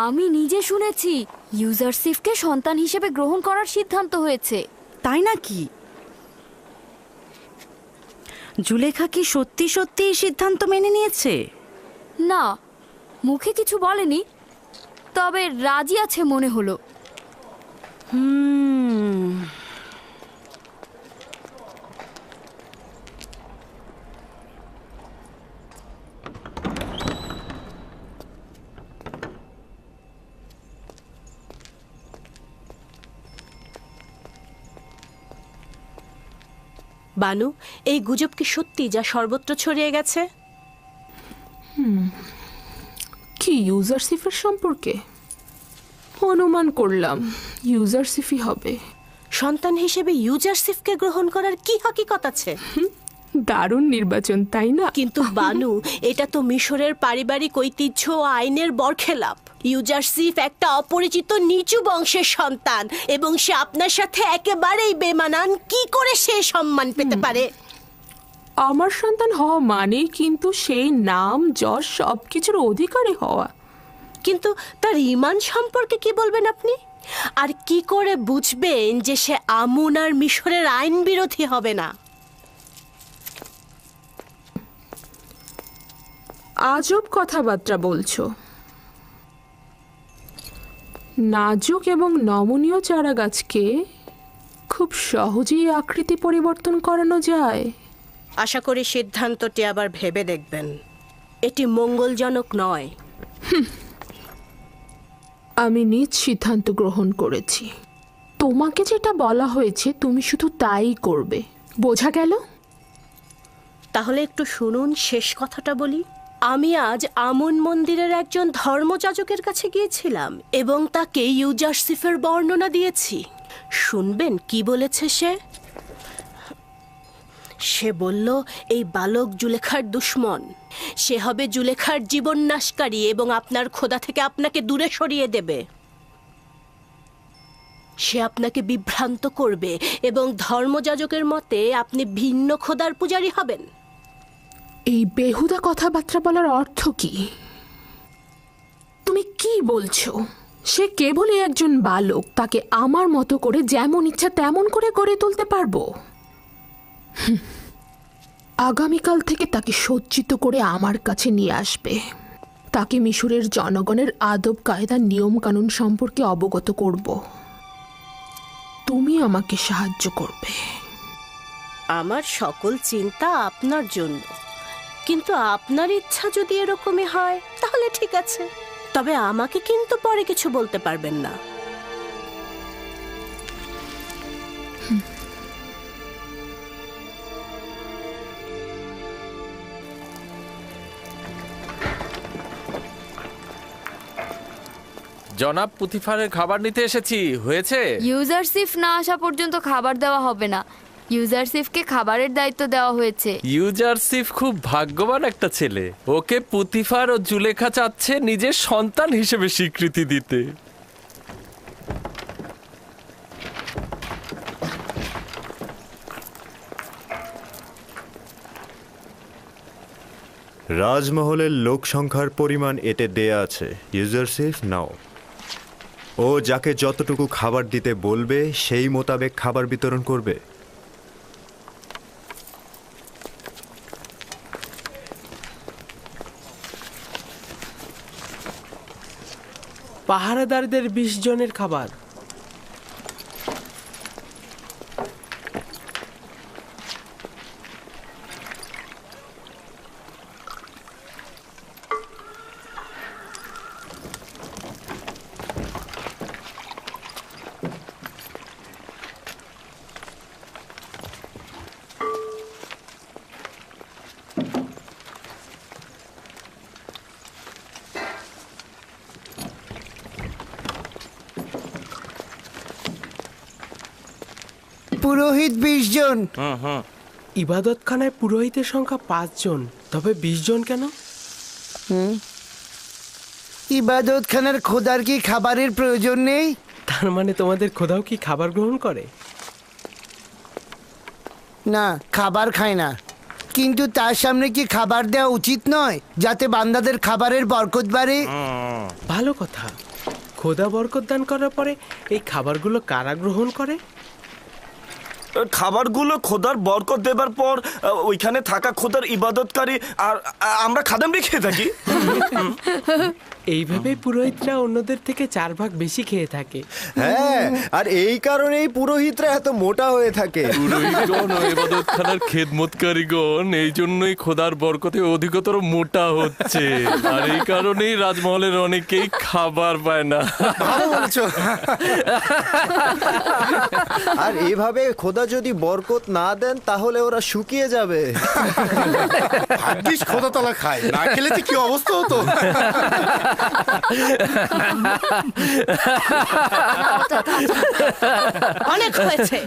Speaker 10: আমি নিজে শুনেছি ইউজারশিফকে সন্তান হিসেবে গ্রহণ করার সিদ্ধান্ত হয়েছে।
Speaker 8: তাই নাকি? জুলেখা কি সত্যি সত্যি এই সিদ্ধান্ত মেনে নিয়েছে?
Speaker 10: না, মুখে কিছু বলেনি, তবে রাজি আছে মনে হলো।
Speaker 7: বানু, এই গুজব কি সত্যি যা সর্বত্র ছড়িয়ে গেছে?
Speaker 1: কি ইউজারশিফের সম্পর্কে? অনুমান করলাম ইউজারশিফই হবে।
Speaker 7: সন্তান হিসেবে ইউজারশিফকে গ্রহণ করার কি হাকিকত আছে?
Speaker 1: দারুণ নির্বাচন, তাই না?
Speaker 7: কিন্তু বানু, এটা তো মিশরের পারিবারিক ঐতিহ্য ও আইনের বরখেলাপ। ইউজারসিফ একটা অপরিচিত নিচু বংশের সন্তান এবং সে আপনার সাথে একেবারেই বেমানান। কি করে সে সম্মান পেতে পারে?
Speaker 1: আমার সন্তান হওয়া মানে কিন্তু সেই নাম যশ সবকিছুর অধিকারী হওয়া।
Speaker 7: কিন্তু তার ঈমান সম্পর্কে কি বলবেন আপনি? আর কি করে বুঝবেন যে সে আমুন আর মিশরের আইন বিরোধী হবে না?
Speaker 1: আজব কথাবার্তা বলছো। নাজুক এবং নমনীয় চারা গাছকে খুব সহজেই আকৃতি পরিবর্তন করানো যায়।
Speaker 7: আশা করি সিদ্ধান্তটি আবার ভেবে দেখবেন। এটি মঙ্গলজনক নয়।
Speaker 1: আমি নিজ সিদ্ধান্ত গ্রহণ করেছি। তোমাকে যেটা বলা হয়েছে তুমি শুধু তাই করবে, বোঝা গেল?
Speaker 7: তাহলে একটু শুনুন, শেষ কথাটা বলি। আমি আজ আমুন মন্দিরের একজন ধর্মযাজকের কাছে গিয়েছিলাম এবং তাকে ইউজারসিফের বর্ণনা দিয়েছি। শুনবেন কি বলেছে সে? সে বলল, এই বালক জুলেখার দুশ্মন। সে হবে জুলেখার জীবন নাশকারী এবং আপনার খোদা থেকে আপনাকে দূরে সরিয়ে দেবে। সে আপনাকে বিভ্রান্ত করবে এবং ধর্মযাজকের মতে আপনি ভিন্ন খোদার পূজারী হবেন।
Speaker 1: এই বেহুদা কথাবার্তা বলার অর্থ কি? তুমি কি বলছো? সে কেবলই একজন বালক, তাকে আমার মতো করে যেমন ইচ্ছা তেমন করে গড়ে তুলতে পারবো। আগামীকাল থেকে তাকে সজ্জিত করে আমার কাছে নিয়ে আসবে। তাকে মিশরের জনগণের আদব কায়দা নিয়ম কানুন সম্পর্কে অবগত করব। তুমি আমাকে সাহায্য করবে।
Speaker 7: আমার সকল চিন্তা আপনার জন্য, কিন্তু আপনার ইচ্ছা যদি এরকমই হয় তাহলে ঠিক আছে। তবে আমাকে কিন্তু পরে কিছু বলতে পারবেন না।
Speaker 18: জনাব পুতিফারের খাবার নিতে এসেছি। হয়েছে?
Speaker 10: ইউজারসিফ না আসা পর্যন্ত খাবার দেওয়া হবে না। ইউজারসিফকে খাবারের দায়িত্ব দেওয়া হয়েছে।
Speaker 18: ইউজারসিফ খুব ভাগ্যবান একটা ছেলে। ওকে পুতিফার ও জুলেখা চাচ্ছে নিজের সন্তান হিসেবে স্বীকৃতি দিতে।
Speaker 3: রাজমহলের লোক সংখ্যার পরিমাণ এতে দেয়া আছে। ইউজারসিফ নাও। ও যাকে যতটুকু খাবার দিতে বলবে সেই মোতাবেক খাবার বিতরণ করবে।
Speaker 5: পাহারাদারদের 20 জনের খাবার।
Speaker 14: পুরোহিত 20 জন।
Speaker 5: ইবাদতখানায় পুরোহিতের সংখ্যা 5 জন, তবে 20 জন কেন?
Speaker 14: ইবাদতখানার খোদার কি খাবারের প্রয়োজন নেই?
Speaker 5: তার মানে তোমাদের খোদাও কি খাবার গ্রহণ করে?
Speaker 14: না, খাবার খায় না। কিন্তু তার সামনে কি খাবার দেওয়া উচিত নয়, যাতে বান্দাদের খাবারের বরকত বাড়ে?
Speaker 5: ভালো কথা। খোদা বরকত দান করার পরে এই খাবারগুলো কারা গ্রহণ করে?
Speaker 11: খাবারগুলো খোদার বরকত দেবার পর ওইখানে থাকা খোদার ইবাদতকারী আর আমরা খাদেমরা খেয়ে থাকি।
Speaker 5: এইভাবেই পুরোহিতরা অন্যদের থেকে 4 ভাগ বেশি খেয়ে থাকে।
Speaker 3: হ্যাঁ, আর এই কারণেই পুরোহিতরা এত মোটা হয়ে থাকে।
Speaker 18: পুরোহিতগণ ও ইবাদতখানার খেদমতকারীগণ এই জন্যই খোদার বরকতে অধিকতর মোটা হচ্ছে। আর এই কারণেই রাজমহলের অনেকেই খাবার পায় না।
Speaker 3: ভালো বলছো। আর এভাবে খোদা যদি বরকত না দেন তাহলে ওরা শুকিয়ে যাবে।
Speaker 19: ভাগ্যিস খোদা তালা খায়, না খেলে তো কি অবস্থা হতো।
Speaker 7: অনেক হয়েছে।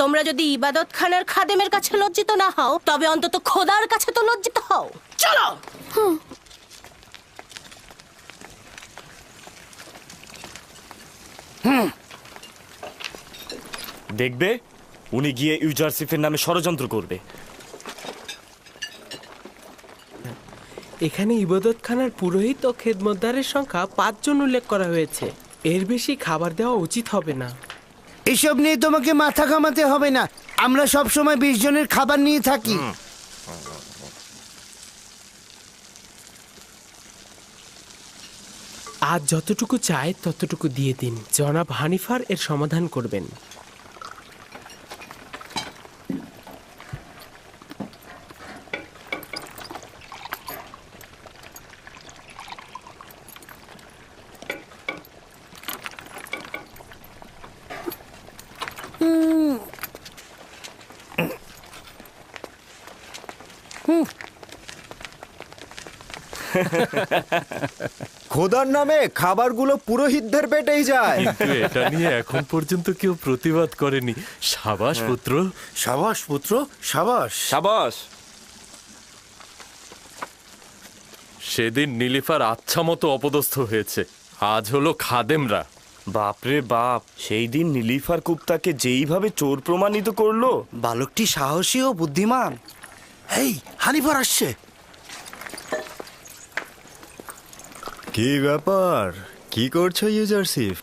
Speaker 7: তোমরা যদি ইবাদতখানার খাদেমের কাছে লজ্জিত না হও তবে অন্তত খোদার কাছে তো লজ্জিত হও। চলো।
Speaker 11: দেখবে উনি গিয়ে ইউজারসিফের নামে ষড়যন্ত্র করবে।
Speaker 5: এখানে ইবাদতখানার পুরোহিত ও খেদমতদারের সংখ্যা 5 জন উল্লেখ করা হয়েছে। এর বেশি খাবার দেওয়া উচিত হবে না।
Speaker 4: এসব নিয়ে তোমাকে মাথা ঘামাতে হবে না, আমরা সব সময় 20 জনের খাবার নিয়ে থাকি।
Speaker 5: আজ যতটুকু চায় ততটুকু দিয়ে দিন, জনাব হানিফার এর সমাধান করবেন।
Speaker 3: খোদার নামে খাবারগুলো পুরোহিতদের পেটেই যায়।
Speaker 18: কিন্তু এটা নিয়ে এখন পর্যন্ত কেউ প্রতিবাদ করেনি। সাবাস পুত্র,
Speaker 19: সাবাস পুত্র, সাবাস
Speaker 11: সাবাস।
Speaker 18: সেদিন নীলিফার আচ্ছা মতো অপদস্থ হয়েছে, আজ হলো খাদেমরা।
Speaker 11: বাপরে বাপ, সেই দিন নীলিফার কুপ্তাকে যেইভাবে চোর প্রমাণিত করলো।
Speaker 14: বালকটি সাহসী ও বুদ্ধিমান।
Speaker 19: এই হানিফার আসছে।
Speaker 3: কি ব্যাপার, কি করছো ইউজারসিফ?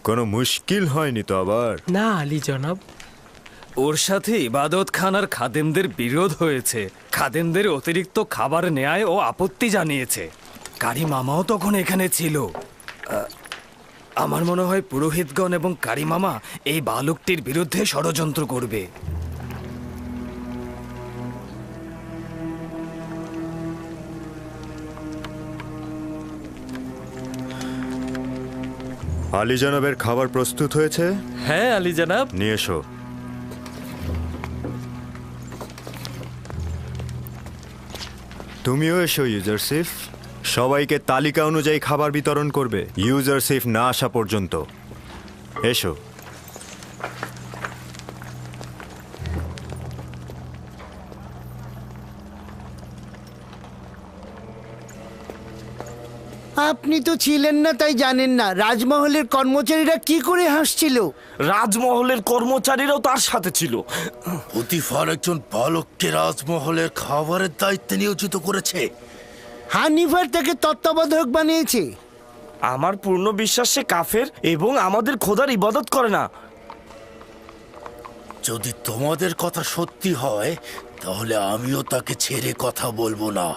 Speaker 3: কোনো মুশকিল হয়নি তো আবার?
Speaker 5: না আলী জনাব,
Speaker 17: ওর সাথে ইবাদতখানার খাদেমদের বিরোধ হয়েছে। খাদেমদের অতিরিক্ত খাবার নেয় ও আপত্তি জানিয়েছে। কারি মামাও তখন এখানে ছিল। আমার মনে হয় পুরোহিতগণ এবং কারি মামা এই বালকটির বিরুদ্ধে ষড়যন্ত্র করবে।
Speaker 3: আলী জনাবের খাবার প্রস্তুত হয়েছে?
Speaker 18: হ্যাঁ আলী জনাব।
Speaker 3: নিয়ে এসো। তুমিও এসো ইউজারসিফ। সবাইকে তালিকা অনুযায়ী খাবার বিতরণ করবে ইউজারসিফ না আসা পর্যন্ত। এসো।
Speaker 4: আপনি তো ছিলেন না, তাই জানেন না রাজমহলের কর্মচারীরা কি করে হাসছিল।
Speaker 11: রাজমহলের কর্মচারীরাও তার সাথে ছিল।
Speaker 9: পুতিফার একজন বালককে রাজমহলের খাবারের দায়িত্বে নিয়োজিত করেছে।
Speaker 4: হানিফার তাকে তত্ত্বাবধায়ক বানিয়েছে।
Speaker 11: আমার পূর্ণ বিশ্বাস সে কাফের এবং আমাদের খোদার ইবাদত করে না।
Speaker 9: যদি তোমাদের কথা সত্যি হয় তাহলে আমিও তাকে ছেড়ে কথা বলবো না।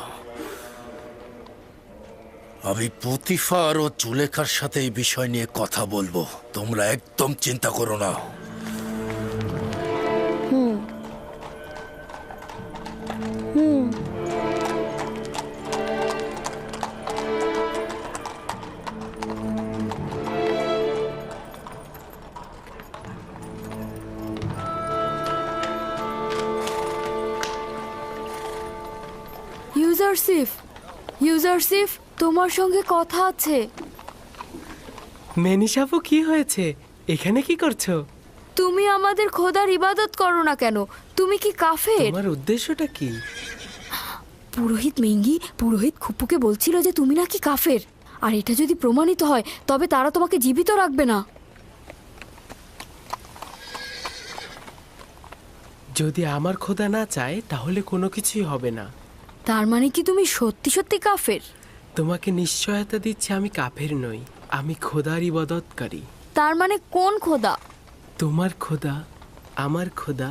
Speaker 9: আমি পুতিফার ও জুলেখার সাথে এই বিষয় নিয়ে কথা বলবো, তোমরা একদম চিন্তা করো না।
Speaker 10: ইউজারসিফ, ইউজারসিফ, তোমার সঙ্গে কথা আছে।
Speaker 5: মেনিসাপু, কি হয়েছে? এখানে কি করছো?
Speaker 10: তুমি আমাদের খোদার ইবাদত করো না কেন? তুমি কি কাফের?
Speaker 5: তোমার উদ্দেশ্যটা কি?
Speaker 10: পুরোহিত মেঙ্গি পুরোহিত খুপুকে বলছিল যে তুমি নাকি কাফের, আর এটা যদি প্রমাণিত হয় তবে তারা তোমাকে জীবিত রাখবে না।
Speaker 5: যদি আমার খোদা না চায় তাহলে কোনো কিছুই হবে না।
Speaker 10: তার মানে কি তুমি সত্যি সত্যি কাফের?
Speaker 5: তোমাকে নিশ্চয়তা দিচ্ছি আমি কাফের নই, আমি খোদার ইবাদতকারী।
Speaker 10: তার মানে কোন খোদা?
Speaker 5: তোমার খোদা, আমার খোদা,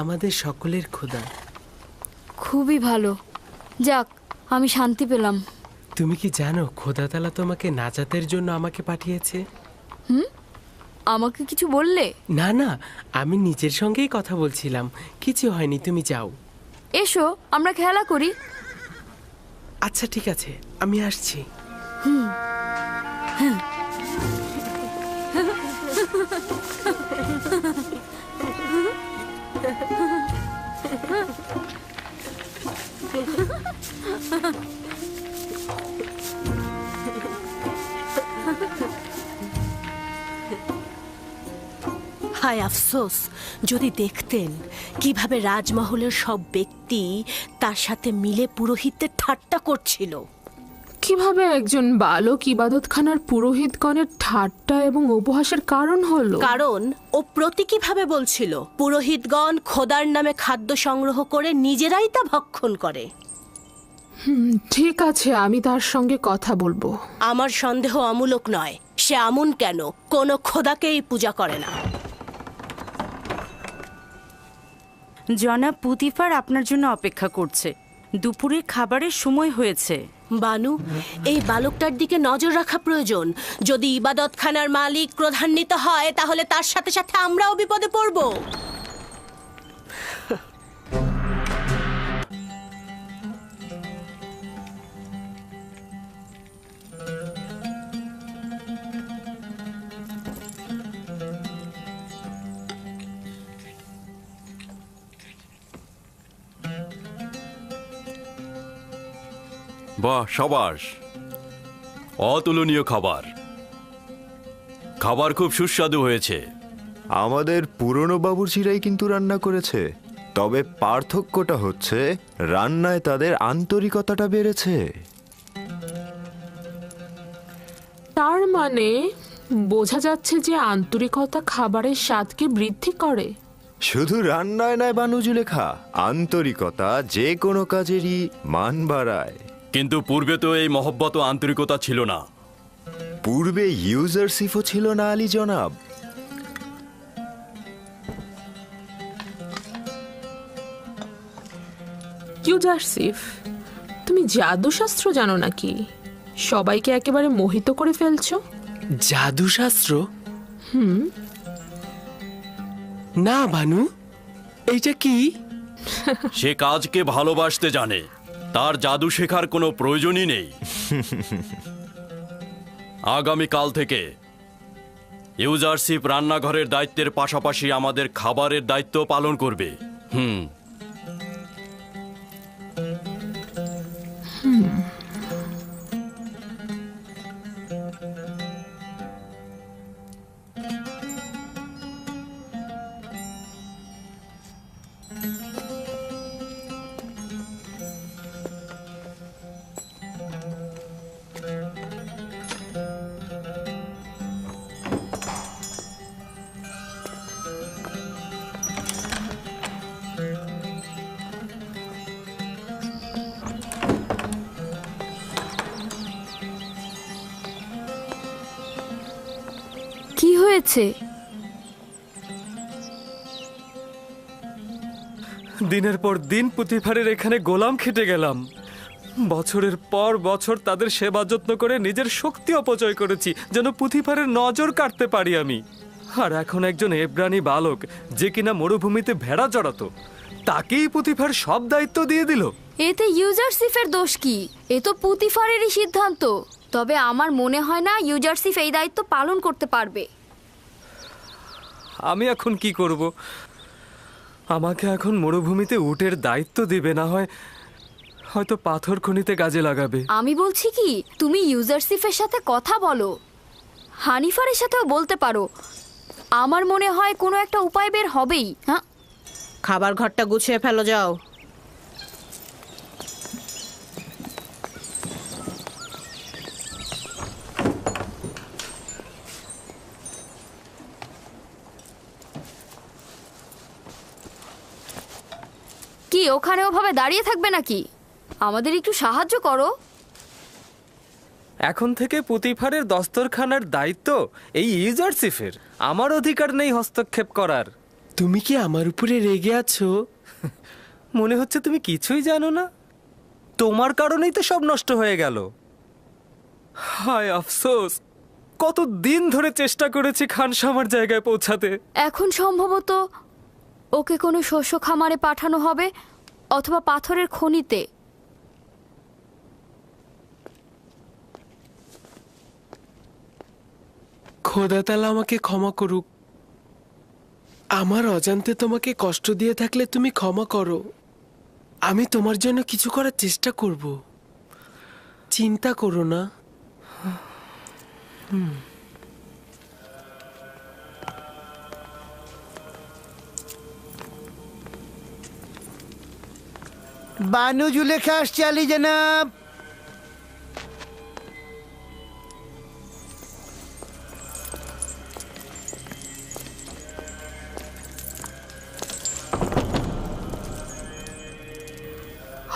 Speaker 5: আমাদের সকলের খোদা।
Speaker 10: খুবই ভালো, যাক আমি শান্তি পেলাম।
Speaker 5: তুমি কি জানো খোদা তাআলা তোমাকে নাজাতের জন্য আমাকে পাঠিয়েছে?
Speaker 10: আমাকে কিছু বললে?
Speaker 5: না না, আমি নিজের সঙ্গেই কথা বলছিলাম। কিছু হয়নি, তুমি যাও।
Speaker 10: এসো আমরা খেলা করি।
Speaker 5: আচ্ছা ঠিক আছে, আমি আসছি।
Speaker 7: হায় আফসোস, যদি দেখতেন কিভাবে রাজমহলের সব ব্যক্তি তার সাথে মিলে পুরোহিতদের ঠাট্টা করছিল।
Speaker 1: কিভাবে একজন বালক ইবাদতখানার পুরোহিতগণের ঠাট্টা এবং উপহাসের কারণ হলো?
Speaker 7: কারণ ও প্রতীকীভাবে বলছিল পুরোহিতগণ খোদার নামে খাদ্য সংগ্রহ করে নিজেরাই তা ভক্ষণ করে।
Speaker 1: ঠিক আছে, আমি তার সঙ্গে কথা বলবো।
Speaker 7: আমার সন্দেহ অমূলক নয়। সে আমুন কেন কোনো খোদাকেই পূজা করে না।
Speaker 8: জনাব পুতিফার আপনার জন্য অপেক্ষা করছে। দুপুরের খাবারের সময় হয়েছে।
Speaker 7: বানু, এই বালকটার দিকে নজর রাখা প্রয়োজন। যদি ইবাদতখানার মালিক ক্রোধান্বিত হয় তাহলে তার সাথে সাথে আমরাও বিপদে পড়ব।
Speaker 2: বাহ, সাবাস, অতুলনীয় খাবার। খাবার খুব সুস্বাদু হয়েছে।
Speaker 3: আমাদের পুরনো বাবুর্চিরাই কিন্তু রান্না করেছে, তবে পার্থক্যটা হচ্ছে রান্নায় তাদের আন্তরিকতাটা বেড়েছে।
Speaker 1: তার মানে বোঝা যাচ্ছে যে আন্তরিকতা খাবারের স্বাদকে বৃদ্ধি করে।
Speaker 3: শুধু রান্নায় নয় বানু জুলেখা, আন্তরিকতা যে কোনো কাজেরই মান বাড়ায়।
Speaker 2: কিন্তু পূর্বে তো এই মহব্বত ও আন্তরিকতা ছিল না।
Speaker 3: পূর্বে ইউজারশিপও ছিল না আলী জনাব।
Speaker 1: ইউজারসিফ, তুমি জাদুশাস্ত্র জানো নাকি? সবাইকে একেবারে মোহিত করে ফেলছো।
Speaker 5: জাদুশাস্ত্র? না বানু, এইটা কি?
Speaker 2: সে কাজকে ভালোবাসতে জানে, তার জাদু শেখার কোনো প্রয়োজনই নেই। আগামীকাল থেকে ইউজারশিপ রান্নাঘরের দায়িত্বের পাশাপাশি আমাদের খাবারের দায়িত্ব পালন করবে।
Speaker 10: কি হয়েছে?
Speaker 17: দিনের পর দিন পুতিফারের এখানে গোলাম খেটে গেলাম। বছরের পর বছর তাদের সেবা যত্ন করে নিজের শক্তি অপচয় করেছি যেন পুতিফারের নজর কাটতে পারি আমি। আর এখন একজন এব্রানি বালক যে কিনা মরুভূমিতে ভেড়া চড়াতো, তাকেই পুতিফার সব দায়িত্ব দিয়ে দিল।
Speaker 10: এতে ইউজারসিফের দোষ কি? এ তো পুতিফারেরই সিদ্ধান্ত। তবে আমার মনে হয় না ইউজারসিফ এই দায়িত্ব পালন করতে পারবে।
Speaker 17: আমি এখন কি করব? আমাকে এখন মরুভূমিতে উটের দায়িত্ব দিবে, না হয় হয়তো পাথর খনিতে কাজে লাগাবে।
Speaker 10: আমি বলছি কি, তুমি ইউজারসিফের সাথে কথা বলো, হানিফারের সাথেও বলতে পারো। আমার মনে হয় কোনো একটা উপায় বের হবেই। হ্যাঁ,
Speaker 7: খাবার ঘরটা গুছিয়ে ফেলো, যাও।
Speaker 10: কি ওখানে ওভাবে দাঁড়িয়ে থাকবে নাকি? আমাদের একটু সাহায্য করো।
Speaker 17: এখন থেকে পুতিফারের দস্তরখানার দায়িত্ব এই ইউজারসিফের। আমার অধিকার নেই হস্তক্ষেপ করার।
Speaker 5: তুমি কি আমার উপরে রেগে আছো?
Speaker 17: মনে হচ্ছে তুমি কিছুই জানো না। তোমার কারণেই তো সব নষ্ট হয়ে গেল। হায় আফসোস, কত দিন ধরে চেষ্টা করেছি খানসামার জায়গায় পৌঁছাতে।
Speaker 10: এখন সম্ভবত ওকে কোনো শস্য খামারে পাঠানো হবে অথবা পাথরের খনিতে।
Speaker 5: খোদা তাআলা আমাকে ক্ষমা করুক। আমার অজান্তে তোমাকে কষ্ট দিয়ে থাকলে তুমি ক্ষমা করো। আমি তোমার জন্য কিছু করার চেষ্টা করব। চিন্তা করো না।
Speaker 14: বানু জুলেখা আসছে আলী জনাব।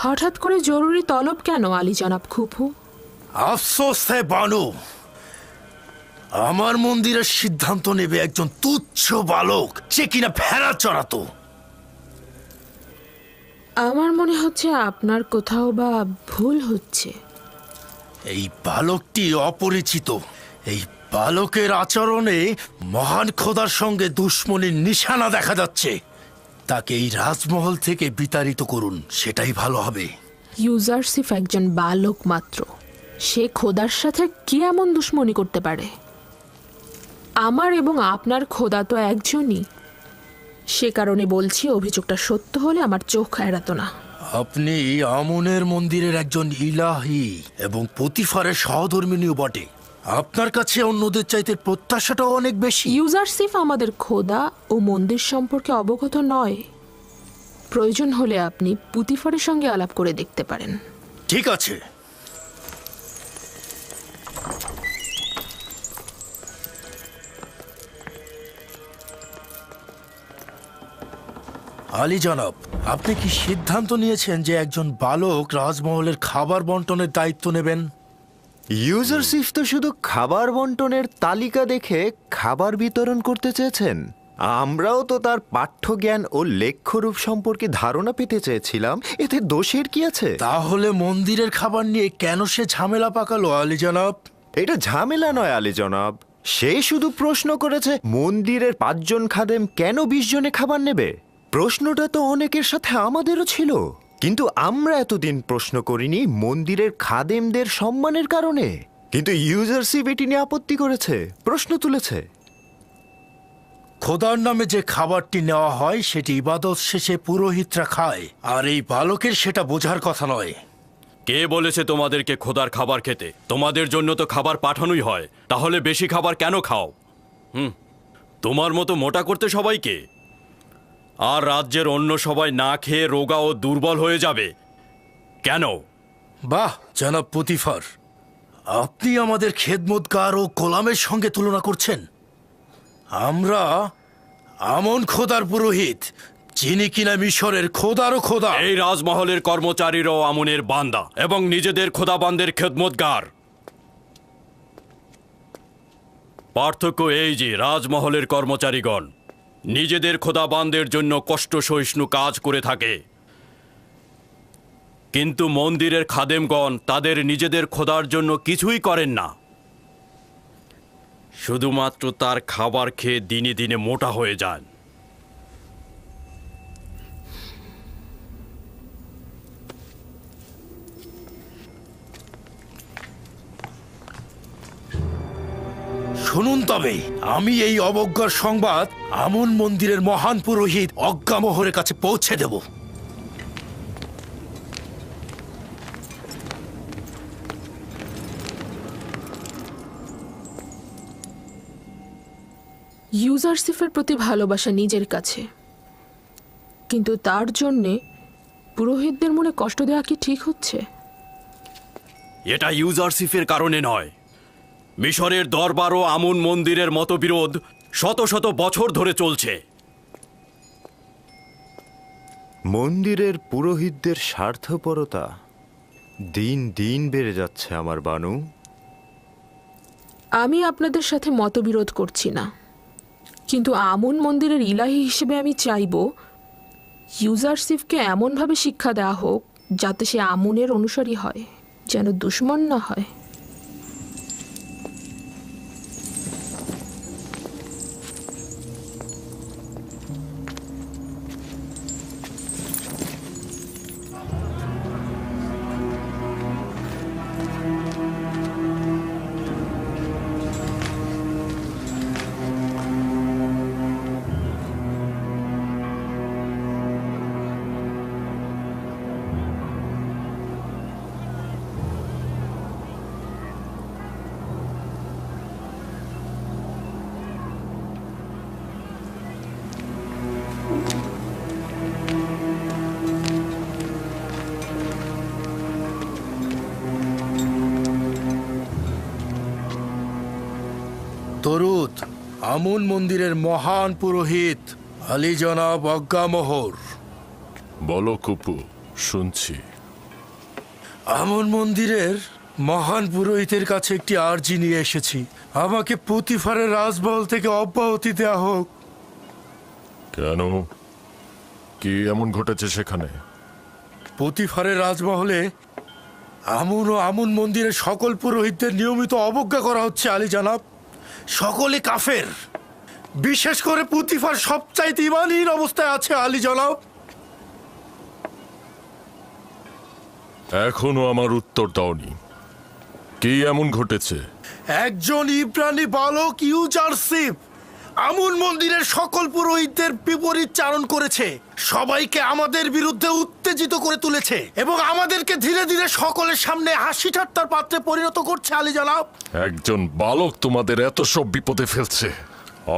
Speaker 1: হঠাৎ করে জরুরি তলব কেন আলী জনাব খুফু?
Speaker 9: আফসোস হ্যাঁ বানু, আমার মন্দিরের সিদ্ধান্ত নেবে একজন তুচ্ছ বালক, সে কিনা ভেড়া চড়াতো।
Speaker 1: আমার মনে হচ্ছে আপনার কোথাও বা ভুল হচ্ছে।
Speaker 9: এই বালকটি অপরিচিত। এই বালকের আচরণে মহান খোদার সঙ্গে দুশ্মনীর নিশানা দেখা যাচ্ছে। তাকে এই রাজমহল থেকে বিতাড়িত করুন, সেটাই ভালো হবে।
Speaker 1: ইউজারসিফ একজন বালক মাত্র, সে খোদার সাথে কি এমন দুশ্মনী করতে পারে? আমার এবং আপনার খোদা তো একজনই, সে কারণে বলছি অভিযোগটা সত্য হলে আমার চোখ এড়াতো না।
Speaker 9: আপনি আমনের মন্দিরের একজন ইলাহি এবং পতিফারের সহধর্মিনীও বটে। আপনার কাছে অন্যদের চাইতে প্রত্যাশাটাও অনেক বেশি।
Speaker 1: ইউজারসিফ আমাদের খোদা ও মন্দির সম্পর্কে অবগত নয়। প্রয়োজন হলে আপনি পুতিফারের সঙ্গে আলাপ করে দেখতে পারেন।
Speaker 9: ঠিক আছে। আলী জনাব, আপনি কি সিদ্ধান্ত নিয়েছেন যে একজন বালক রাজমহলের খাবার বন্টনের দায়িত্ব নেবেন?
Speaker 3: ইউজারসিফ তো শুধু খাবার বন্টনের তালিকা দেখে খাবার বিতরণ করতে চেয়েছেন। আমরাও তো তার পাঠ্যজ্ঞান ও লেখ্যরূপ সম্পর্কে ধারণা পেতে চেয়েছিলাম। এতে দোষের কি আছে?
Speaker 9: তাহলে মন্দিরের খাবার নিয়ে কেন সে ঝামেলা পাকালো আলী জনাব?
Speaker 3: এটা ঝামেলা নয় আলী জনাব, সে শুধু প্রশ্ন করেছে মন্দিরের 5 জন খাদেম কেন 20 জনে খাবার নেবে। প্রশ্নটা তো অনেকের সাথে আমাদেরও ছিল, কিন্তু আমরা এতদিন প্রশ্ন করিনি মন্দিরের খাদেমদের সম্মানের কারণে। কিন্তু ইউজারসিফ এটি নিয়ে আপত্তি করেছে, প্রশ্ন তুলেছে।
Speaker 9: খোদার নামে যে খাবারটি নেওয়া হয় সেটি ইবাদত শেষে পুরোহিতরা খায়, আর এই বালকের সেটা বোঝার কথা নয়।
Speaker 2: কে বলেছে তোমাদেরকে খোদার খাবার খেতে? তোমাদের জন্য তো খাবার পাঠানোই হয়, তাহলে বেশি খাবার কেন খাও? তোমার মতো মোটা করতে সবাইকে, আর রাজ্যের অন্য সবাই না খেয়ে রোগা ও দুর্বল হয়ে যাবে কেন?
Speaker 9: বাহ জনাব পুতিফার, আপনি আমাদের খেদমতগার ও গোলামের সঙ্গে তুলনা করছেন। আমরা আমন খোদার পুরোহিত, যিনি কিনা মিশরের খোদারও খোদা।
Speaker 2: এই রাজমহলের কর্মচারীরাও আমনের বান্দা এবং নিজেদের খোদাবান্দের খেদমতগার। পার্থক্য এই যে রাজমহলের কর্মচারীগণ নিজেদের খোদাবান্দের জন্য কষ্ট সহিষ্ণু কাজ করে থাকে, কিন্তু মন্দিরের খাদেমগণ তাদের নিজেদের খোদার জন্য কিছুই করেন না, শুধুমাত্র তার খাবার খেয়ে দিনে দিনে মোটা হয়ে যান।
Speaker 9: শুনুন তবে, আমি এই অবজ্ঞার সংবাদ আমন মন্দিরের মহান পুরোহিত অজ্ঞামোহরের কাছে পৌঁছে দেব।
Speaker 1: ইউজারসিফের প্রতি ভালোবাসা নিজের কাছে, কিন্তু তার জন্যে পুরোহিতদের মনে কষ্ট দেওয়া কি ঠিক হচ্ছে?
Speaker 2: এটা ইউজারসিফের কারণে নয়, মিশরের দরবার ও আমুন মন্দিরের মতবিরোধ শত শত বছর ধরে চলছে।
Speaker 3: মন্দিরের পুরোহিতদের স্বার্থপরতা দিন দিন বেড়ে যাচ্ছে আমার বানু।
Speaker 1: আমি আপনাদের সাথে মতবিরোধ করছি না, কিন্তু আমুন মন্দিরের ইলাহি হিসেবে আমি চাইব ইউজারসিফকে এমনভাবে শিক্ষা দেওয়া হোক যাতে সে আমুনের অনুসারী হয়, যেন দুশ্মন না হয়।
Speaker 9: দরুদ আমুন মন্দিরের মহান পুরোহিত আলী জনাব অজ্ঞামোহর।
Speaker 18: বলো কুপু, শুনছি।
Speaker 9: আমন মন্দিরের মহান পুরোহিতের কাছে একটি আর্জি নিয়ে এসেছি। আমাকে পুতিফারের রাজমহল থেকে অব্যাহতি দেয়া হোক।
Speaker 18: কেন, কি এমন ঘটেছে সেখানে?
Speaker 9: পুতিফারের রাজমহলে আমুন ও আমুন মন্দিরের সকল পুরোহিতদের নিয়মিত অবজ্ঞা করা হচ্ছে আলী জনাব। সকলে কাফের, বিশেষ করে পুতিফার সবচাইতে ঈমানহীন অবস্থায় আছে আলী জনাব।
Speaker 18: এখনো আমার উত্তর দাওনি, কি এমন ঘটেছে?
Speaker 9: একজন ইব্রানি বালক ইউজারশিপ আমুন মন্দিরের সকল পুরোহিতদের বিপরীত চারণ করেছে, সবাইকে আমাদের বিরুদ্ধে উত্তেজিত করে তুলেছে এবং আমাদেরকে ধীরে ধীরে সকলের সামনে হাসি ঠাট্টার পাত্রে পরিণত করছে আলী জনাব।
Speaker 18: একজন বালক তোমাদের এত সব বিপদে ফেলছে?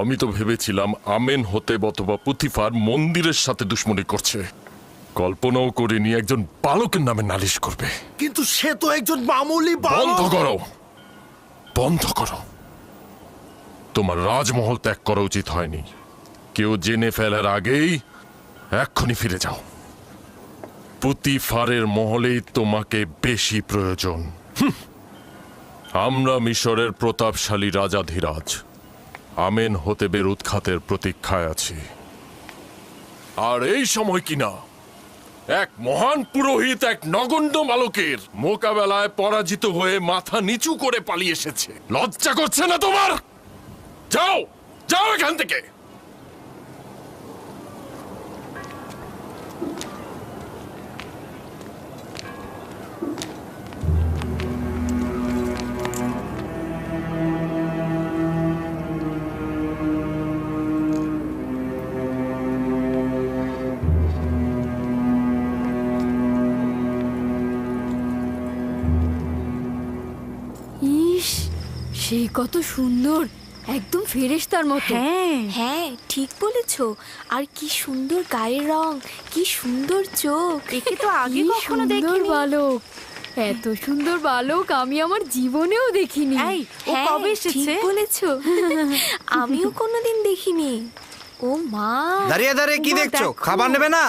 Speaker 18: আমি তো ভেবেছিলাম আমেন হতে অথবা পুতিফার মন্দিরের সাথে দুশ্মনী করছে। কল্পনাও করিনি একজন বালকের নামে নালিশ করবে।
Speaker 9: কিন্তু সে তো একজন মামুলি
Speaker 18: বন্ধ
Speaker 9: বালক।
Speaker 18: করো, বন্ধ করো। তোমার রাজমহল ত্যাগ করা উচিত হয়নি। কেউ জেনে ফেলার আগেই এক্ষুনি ফিরে যাও। পুতিফারের মহলেই তোমাকে বেশি প্রয়োজন। আমরা মিশরের প্রতাপশালী রাজাধিরাজ আমেন হতেবের উৎখাতের প্রতীক্ষায় আছি। আর এই সময় কিনা এক মহান পুরোহিত এক নগণ্য বালকের মোকাবেলায় পরাজিত হয়ে মাথা নিচু করে পালিয়ে এসেছে। লজ্জা করছে না তোমার? যাও, যাও এখান থেকে।
Speaker 10: ইস, সে কত সুন্দর, একদম ফেরেশতার মতো।
Speaker 16: হ্যাঁ ঠিক বলেছো। আর কি সুন্দর গায়ের রং, কি সুন্দর চোখ।
Speaker 10: একে তো আগে কখনো দেখিনি। বালক, এত সুন্দর বালক আমি আমার জীবনেও দেখিনি।
Speaker 16: ও কবে এসেছে? ঠিক বলেছো, আমিও কোনোদিন দেখিনি। ও মা,
Speaker 12: দাঁড়িয়ে দাঁড়িয়ে কি দেখছো? খাবার নেবে না?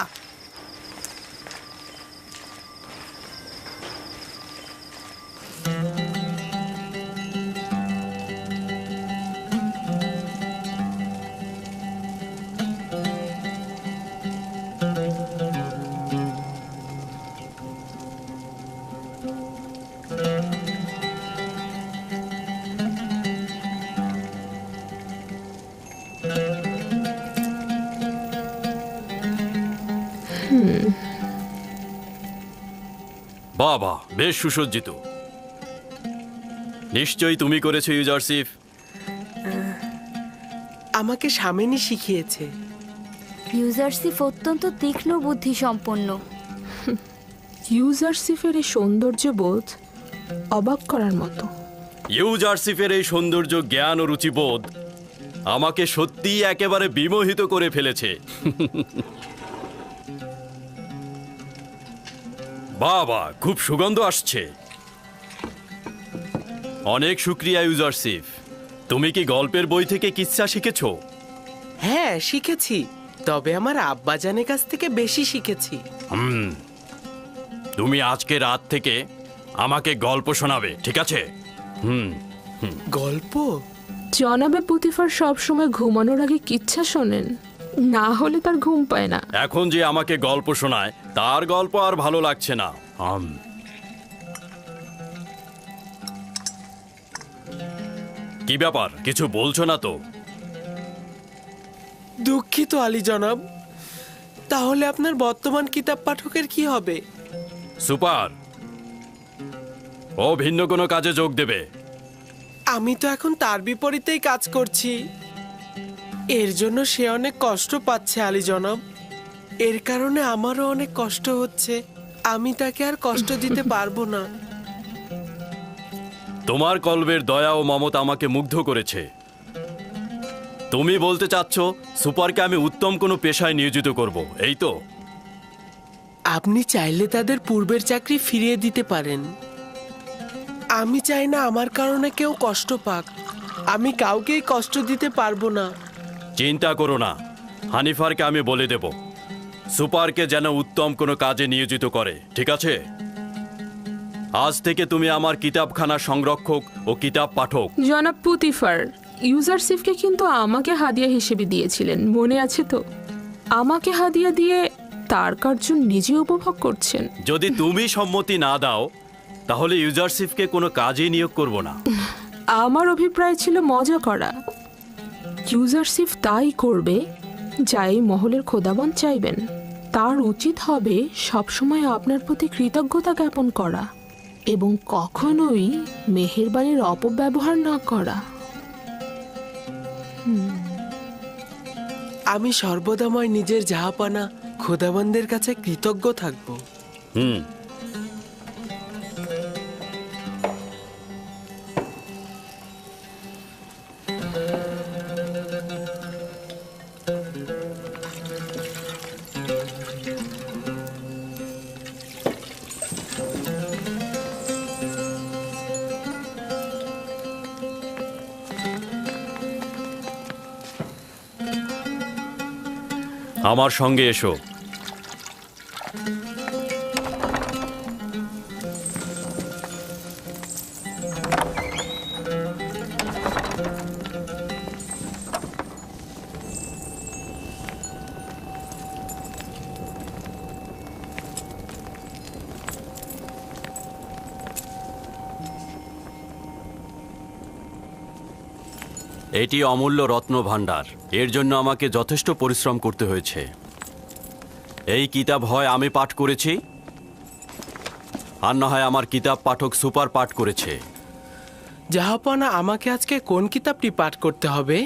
Speaker 2: বাবা, বেশ সুসজ্জিত। নিশ্চয়ই তুমি করেছো ইউজারশিপ।
Speaker 5: আমাকে সামেনি শিখিয়েছে।
Speaker 10: ইউজারশিপ অত্যন্ত তীক্ষ্ণ বুদ্ধি সম্পন্ন।
Speaker 1: ইউজারশিপের এই সৌন্দর্য বোধ অবাক করার মতো।
Speaker 2: ইউজারশিপের এই সৌন্দর্য, জ্ঞান ও রুচিবোধ আমাকে সত্যিই একেবারে বিমোহিত করে ফেলেছে। বাবা, খুব সুগন্ধ আসছে। অনেক শুক্রিয়া ইউজারশিপ। তুমি কি গল্পের বই থেকে কিচ্ছা শিখেছো?
Speaker 5: হ্যাঁ শিখেছি, তবে আমার আব্বাজানের কাছ থেকে বেশি শিখেছি।
Speaker 2: তুমি আজকে রাত থেকে আমাকে গল্প শোনাবে, ঠিক আছে?
Speaker 5: গল্প?
Speaker 1: জনাবে পুতিফার সবসময় ঘুমানোর আগে কিচ্ছা শোনেন, না হলে তার ঘুম পায় না।
Speaker 2: এখন যে আমাকে গল্প শোনায় তার গল্প আর ভালো লাগছে না। কি ব্যাপার, কিছু বলছো না তো?
Speaker 5: দুঃখিত আলী জনাব। তাহলে আপনার বর্তমান কিতাব পাঠকের কি হবে?
Speaker 2: সুপার, ও ভিন্ন কোনো কাজে যোগ দেবে।
Speaker 5: আমি তো এখন তার বিপরীতেই কাজ করছি। এর জন্য সে অনেক কষ্ট পাচ্ছে আলী জনাব। এর কারণে আমারও অনেক কষ্ট হচ্ছে। আমি তাকে আর কষ্ট দিতে পারবো না।
Speaker 2: তোমার কল্পের দয়া ও মমতা আমাকে মুগ্ধ করেছে। তুমি বলতে চাচ্ছ সুপারকে আমি উত্তম কোনো পেশায় নিয়োজিত করব, এই তো?
Speaker 5: আপনি চাইলে তাদের পূর্বের চাকরি ফিরিয়ে দিতে পারেন। আমি চাই না আমার কারণে কেউ কষ্ট পাক। আমি কাউকেই কষ্ট দিতে পারবো না।
Speaker 2: চিন্তা করো না, হানিফারকে আমি বলে দেব সুপারকে যেন উত্তম কোনো কাজে নিয়োজিত করে, ঠিক আছে? আজ থেকে তুমি আমার কিতাবখানা সংরক্ষক ও কিতাব পাঠক।
Speaker 1: জনাব পুতিফার, ইউজারসিফকে কিন্তু আমাকে হাদিয়া হিসেবে দিয়েছিলেন, মনে আছে তো? আমাকে হাদিয়া দিয়ে তার কার্য নিজে উপভোগ করছেন।
Speaker 2: যদি তুমি সম্মতি না দাও তাহলে ইউজারসিফকে কোনো কাজেই নিয়োগ করব না।
Speaker 1: আমার অভিপ্রায় ছিল মজা করা। ইউজারসিফ তাই করবে যা এই মহলের খোদাবন চাইবেন। তার উচিত হবে সবসময় আপনার প্রতি কৃতজ্ঞতা জ্ঞাপন করা এবং কখনোই মেহেরবানির অপব্যবহার না করা।
Speaker 5: আমি সর্বদাময় নিজের জাহাপানা খোদাবন্দের কাছে কৃতজ্ঞ থাকব।
Speaker 2: আমার সঙ্গে এসো। এটি অমূল্য রত্ন ভাণ্ডার, এর জন্য আমাকে যথেষ্ট পরিশ্রম করতে হয়েছে। এই কিতাব হয় আমি পাঠ করেছি, আর না হয় আমার কিতাব পাঠক সুপার পাঠ করেছে।
Speaker 5: জাহাপানা, আমাকে আজকে কোন কিতাবটি পাঠ করতে হবে?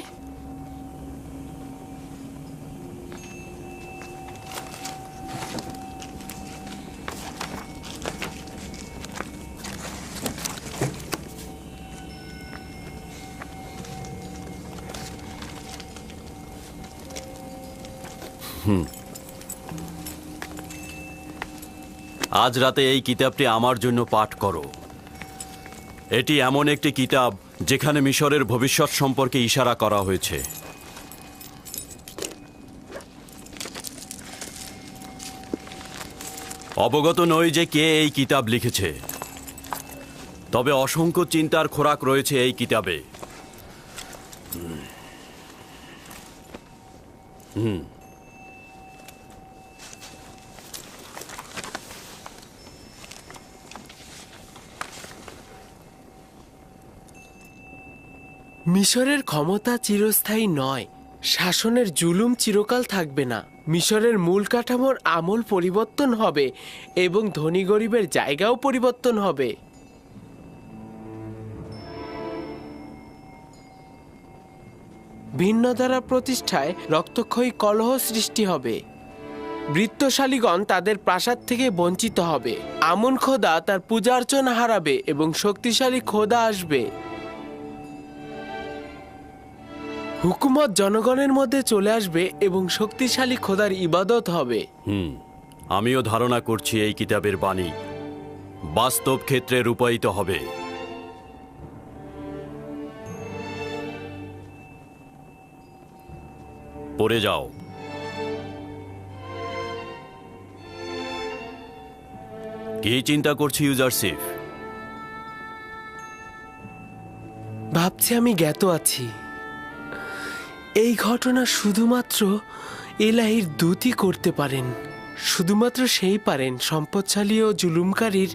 Speaker 2: আজ রাতে এই কিতাবটি আমার জন্য পাঠ করো। এটি এমন একটি কিতাব যেখানে মিশরের ভবিষ্যৎ সম্পর্কে ইশারা করা হয়েছে। অবগত নই যে কে এই কিতাব লিখেছে, তবে অসংখ্য চিন্তার খোরাক রয়েছে এই কিতাবে।
Speaker 5: মিশরের ক্ষমতা চিরস্থায়ী নয়, শাসনের জুলুম চিরকাল থাকবে না। মিশরের মূল কাঠামোর আমল পরিবর্তন হবে এবং ধনী গরিবের জায়গাও পরিবর্তন হবে। ভিন্ন ধারা প্রতিষ্ঠায় রক্তক্ষয়ী কলহ সৃষ্টি হবে। বৃত্তশালীগণ তাদের প্রাসাদ থেকে বঞ্চিত হবে। আমন খোদা তার পূজা অর্চনা হারাবে এবং শক্তিশালী খোদা আসবে। হুকুমত জনগণের মধ্যে চলে আসবে এবং শক্তিশালী খোদার ইবাদত হবে।
Speaker 2: আমিও ধারণা করছি এই কিতাবের বাণী বাস্তব ক্ষেত্রে রূপায়িত হবে। পড়ে যাও। কি চিন্তা করছি ইউজারসিফ?
Speaker 5: ভাবছি আমি জ্ঞাত আছি। এই ঘটনা শুধুমাত্র এলাহির দূতই করতে পারেন। শুধুমাত্র সেই পারেন সম্পদশালী ও জুলুমকারীর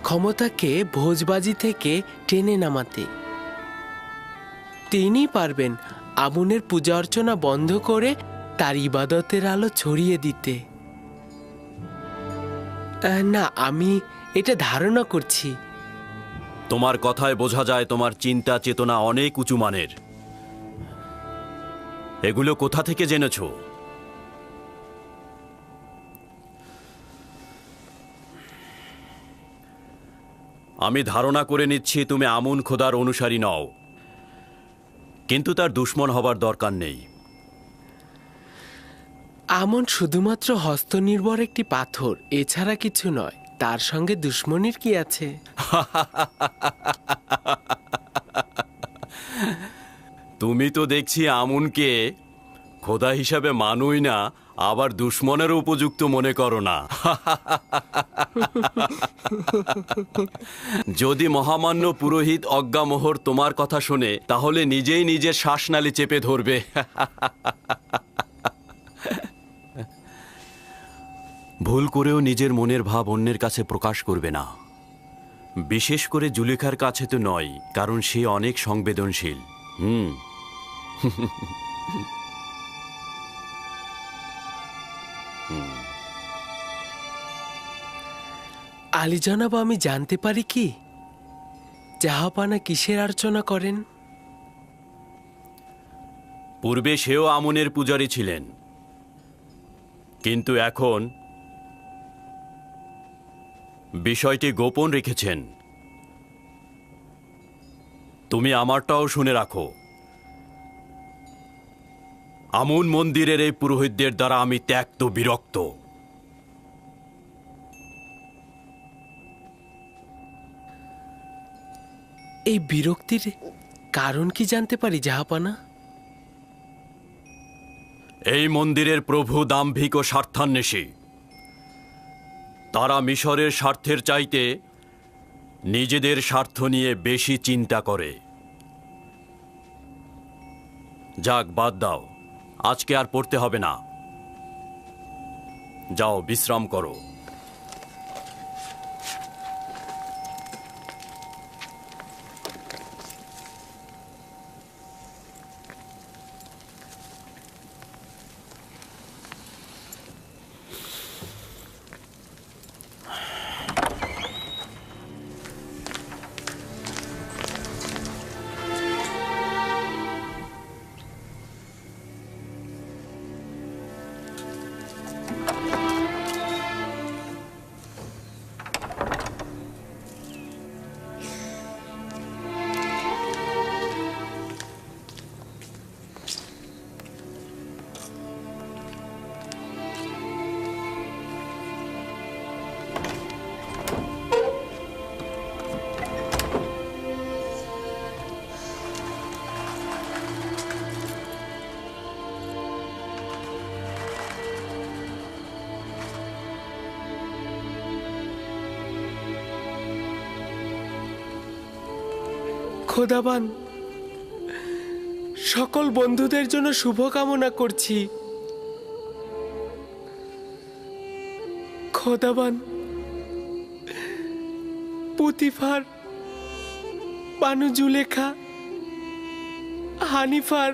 Speaker 5: ক্ষমতাকে ভোজবাজি থেকে টেনে নামাতে। তিনি পারবেন আমুনের পূজা অর্চনা বন্ধ করে তার ইবাদতের আলো ছড়িয়ে দিতে। না, আমি এটা ধারণা করছি।
Speaker 2: তোমার কথায় বোঝা যায় তোমার চিন্তা চেতনা অনেক উঁচু মানের। এগুলো কোথা থেকে জেনেছো? আমি ধারণা করে নিচ্ছি তুমি আমুন খোদার অনুসারী নও, কিন্তু তার দুশমন হবার দরকার নেই।
Speaker 5: আমন শুধুমাত্র হস্তনির্ভর একটি পাথর, এছাড়া কিছু নয়। তার সঙ্গে দুশমনির কি আছে?
Speaker 2: তুমি তো দেখছি আমুনকে খোদা হিসাবে মানুই না, আবার দুশ্মনের উপযুক্ত মনে করো না। যদি মহামান্য পুরোহিত অজ্ঞামোহর তোমার কথা শোনে, তাহলে নিজেই নিজের শ্বাসনালী চেপে ধরবে। ভুল করেও নিজের মনের ভাব অন্যের কাছে প্রকাশ করবে না, বিশেষ করে জুলেখার কাছে তো নয়, কারণ সে অনেক সংবেদনশীল।
Speaker 5: আলী জনাব, আমি জানতে পারি কি জাহাপানা কিসের অর্চনা করেন?
Speaker 2: পূর্বে সেও আমনের পূজারী ছিলেন, কিন্তু এখন বিষয়টি গোপন রেখেছেন। তুমি আমারটাও শুনে রাখো। আমুন মন্দিরের এই পুরোহিতদের দ্বারা আমি ত্যক্ত বিরক্ত।
Speaker 5: এই বিরক্তির কারণ কি জানতে পারি জাহাপানা?
Speaker 2: এই মন্দিরের প্রভু দাম্ভিক ও স্বার্থান্বেষী। তারা মিশরের স্বার্থের চাইতে নিজেদের স্বার্থ নিয়ে বেশি চিন্তা করে। যাক, বাদ দাও, আজকে আর পড়তে হবে না। যাও, বিশ্রাম করো।
Speaker 5: খোদাবান, সকল বন্ধুদের জন্য শুভকামনা করছি। খোদাবান, পুতিফার, বানু জুলেখা, হানিফার,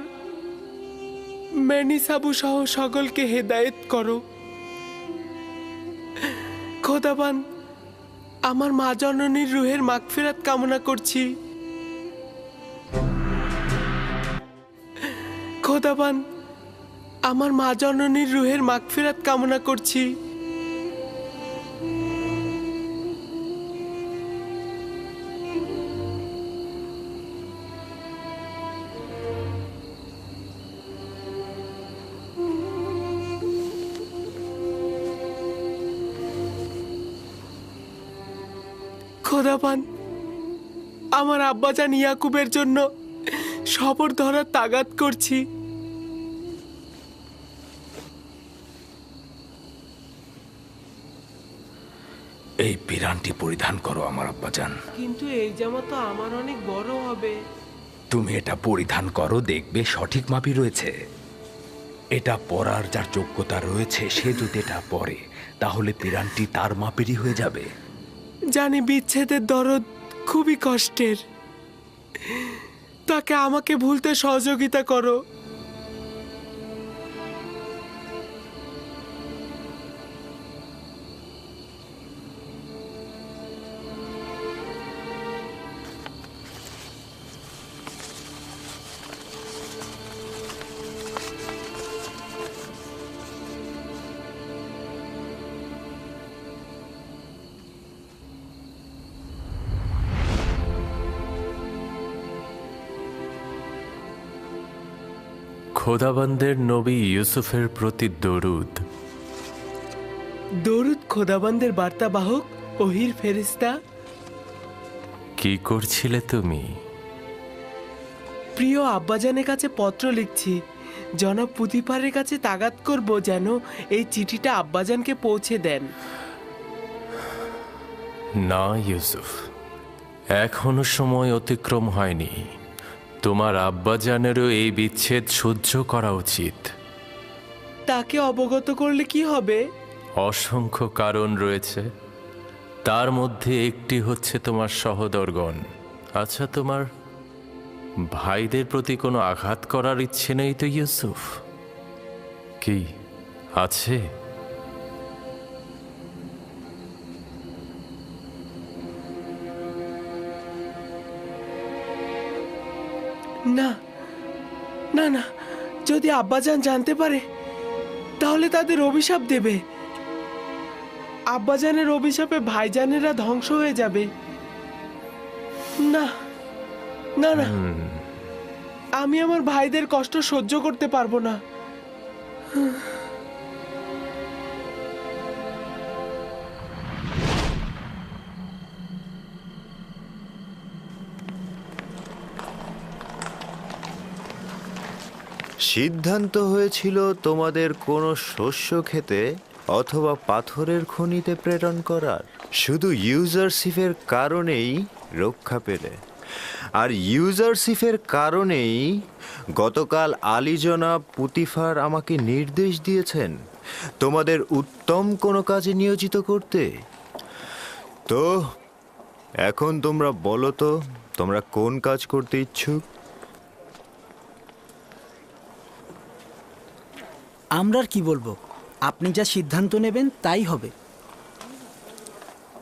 Speaker 5: মেনিসাবু সহ সকলকে হেদায়েত করো। খোদাবান, আমার মা জননীর রুহের মাগফিরাত কামনা করছি। খোদাবান, আমার মা জননীর রুহের মাগফিরাত কামনা করছি। খোদাবান, আমার আব্বাজান ইয়াকুবের জন্য সবর ধরার তাগাদ করছি।
Speaker 15: এই পিরানটি পরিধান করো আমার আব্বাজান।
Speaker 5: কিন্তু এই জামা তো আমার অনেক বড় হবে।
Speaker 15: তুমি এটা পরিধান করো, দেখবে সঠিক মাপই রয়েছে। এটা পরার যার যোগ্যতা রয়েছে সে যদি এটা পরে, তাহলে পিরানটি তার মাপেরই হয়ে যাবে।
Speaker 5: জানি বিচ্ছেদের দরদ খুবই কষ্টের, তাকে আমাকে ভুলতে সহযোগিতা করো।
Speaker 20: খোদাবন্দের নবী ইউসুফের প্রতি দরুদ।
Speaker 5: দরুদ খোদাবন্দের বার্তাবাহক ওহির ফেরেশতা।
Speaker 20: কি করছিলে তুমি?
Speaker 5: প্রিয় আব্বাজানের কাছে পত্র লিখছি। জনাব পুতিফারের কাছে তাগাদ করব যেন এই চিঠিটা আব্বাজানকে পৌঁছে দেন।
Speaker 20: না ইউসুফ, এখনো সময় অতিক্রম হয়নি। তোমার আব্বাজানেরও এই বিচ্ছেদ সহ্য করা উচিত।
Speaker 5: তাকে অবগত করলে কি হবে?
Speaker 20: অসংখ্য কারণ রয়েছে, তার মধ্যে একটি হচ্ছে তোমার সহোদরগণ। আচ্ছা, তোমার ভাইদের প্রতি কোনো আঘাত করার ইচ্ছে নেই তো ইউসুফ? কি আছে?
Speaker 5: না না না, যদি আব্বাজান জানতে পারে তাহলে তাদের অভিশাপ দেবে। আব্বাজানের অভিশাপে ভাইজানেরা ধ্বংস হয়ে যাবে। না না না, আমি আমার ভাইদের কষ্ট সহ্য করতে পারবো না।
Speaker 3: সিদ্ধান্ত হয়েছিল তোমাদের কোনো শস্য খেতে অথবা পাথরের খনিতে প্রেরণ করার, শুধু ইউজারশিপের কারণেই রক্ষা পেলে। আর ইউজারশিপের কারণেই গতকাল আলী জনাব পুতিফার আমাকে নির্দেশ দিয়েছেন তোমাদের উত্তম কোনো কাজে নিয়োজিত করতে। তো এখন তোমরা বলো তো, তোমরা কোন কাজ করতে ইচ্ছুক?
Speaker 14: আমরা আর কি বলবো, আপনি যা সিদ্ধান্ত নেবেন তাই হবে।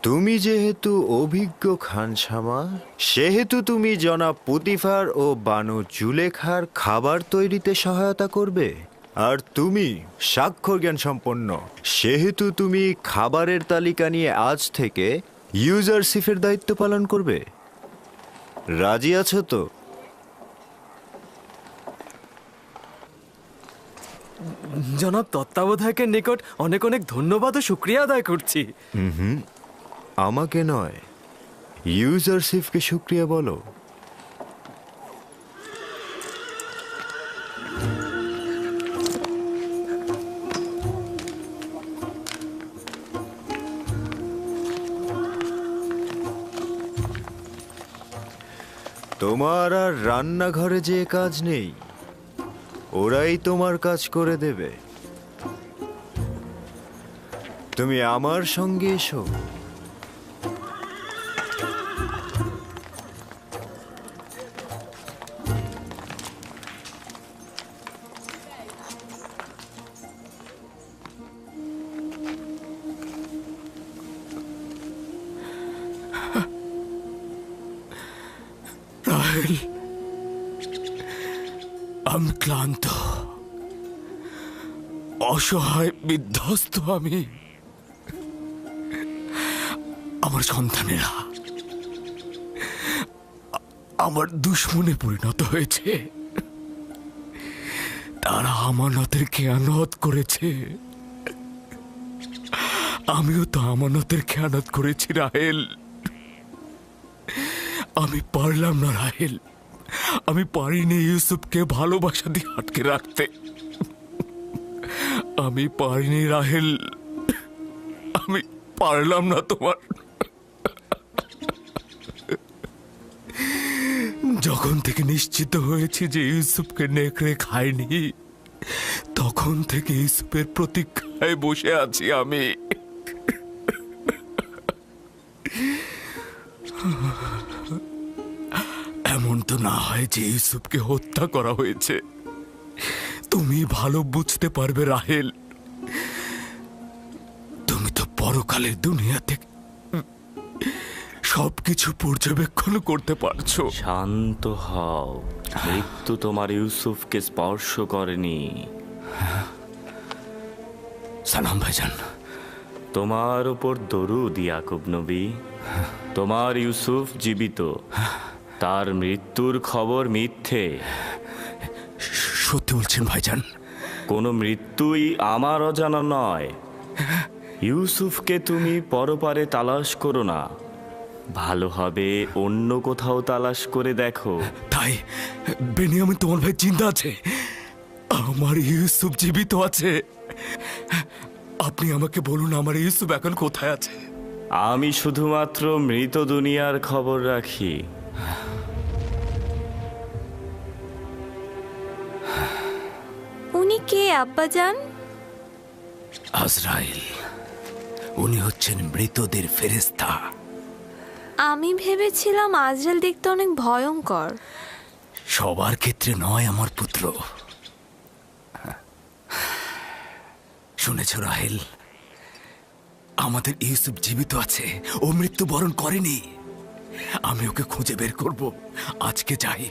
Speaker 3: তুমি যেহেতু অভিজ্ঞ খানসামা, সেহেতু তুমি জনাব পুতিফার ও বানু জুলেখার খাবার তৈরিতে সহায়তা করবে। আর তুমি স্বাক্ষর জ্ঞান সম্পন্ন, সেহেতু তুমি খাবারের তালিকা নিয়ে আজ থেকে ইউজারশিপের দায়িত্ব পালন করবে। রাজি আছো তো?
Speaker 17: জনাব তত্ত্বাবধায়কের নিকট অনেক অনেক ধন্যবাদ ও শুক্রিয়া আদায় করছি।
Speaker 3: আমাকে নয়, ইউজারশিপকে শুক্রিয়া বলো। তোমার আর রান্নাঘরে যে কাজ নেই, ওরাই তোমার কাজ করে দেবে। তুমি আমার সঙ্গে এসো।
Speaker 9: রাহেল, আমি ক্লান্ত, অসহায়, বিধ্বস্ত। আমি, আমার সন্তানেরা আমার দুশ্মনে পরিণত হয়েছে। তারা আমানতের খেয়ানত করেছে, আমিও তো আমানতের খেয়ানত করেছি রাহেল। আমি পারলাম না রাহেল, আমি পারিনি ইউসুফকে ভালোবাসা দিয়ে আটকে রাখতে। আমি পারিনি রাহেল, আমি পারলাম না। তোমার যখন থেকে নিশ্চিত হয়েছি যে ইউসুফকে নেকড়ে খায়নি, তখন থেকে ইউসুফের প্রতীক্ষায় বসে আছি আমি। এমন তো না হয় যে ইউসুফকে হত্যা করা হয়েছে। তুমি ভালো বুঝতে পারবে রাহেল, তুমি তো পরকালের দুনিয়া থেকে সবকিছু পর্যবেক্ষণ করতে পারছো।
Speaker 21: শান্ত হও, মৃত্যু তোমার ইউসুফকে স্পর্শ করেনি।
Speaker 9: সালাম ভাইজান।
Speaker 21: তোমার উপর দরুদ ইয়াকুব নবী। তোমার ইউসুফ জীবিত, তার মৃত্যুর খবর মিথ্যে।
Speaker 9: সত্যি বলছেন ভাইজান?
Speaker 21: কোনো মৃত্যুই আমার অজানা নয়। ইউসুফকে তুমি পরপারে তালাশ করো না, ভালো হবে অন্য কোথাও তালাশ করে দেখো।
Speaker 17: তাই বেনিয়ামিন তোমার ভাই চিন্তা আছে, আমার ইউসুফ জীবিত আছে। আপনি আমাকে বলুন আমার ইউসুফ এখন কোথায় আছে।
Speaker 21: আমি শুধুমাত্র মৃত দুনিয়ার খবর রাখি।
Speaker 16: উনি কে আব্বাজান?
Speaker 17: আজরাইল, উনি হচ্ছেন মৃতদের ফেরেশতা।
Speaker 16: আমি ভেবেছিলাম আজরাইল দেখতে অনেক ভয়ঙ্কর।
Speaker 17: সবার ক্ষেত্রে নয় আমার পুত্র। শুনেছ রাহেল, আমাদের ইউসুফ জীবিত আছে, ও মৃত্যুবরণ করেনি। আমি ওকে খুঁজে বের করব। আজকে যাই,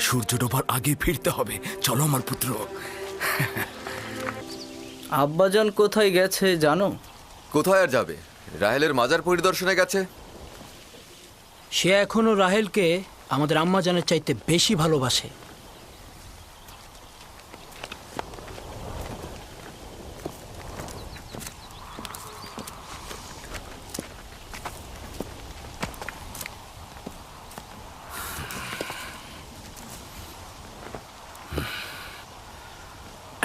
Speaker 17: সূর্য ডোবার আগে ফিরতে হবে। চলো আমার পুত্র।
Speaker 14: আব্বাজান কোথায় গেছে জানো?
Speaker 13: কোথায় আর যাবে, রাহেলের মাজার পরিদর্শনে গেছে।
Speaker 14: সে এখনো রাহেলকে আমাদের আম্মাজানের চাইতে বেশি ভালোবাসে।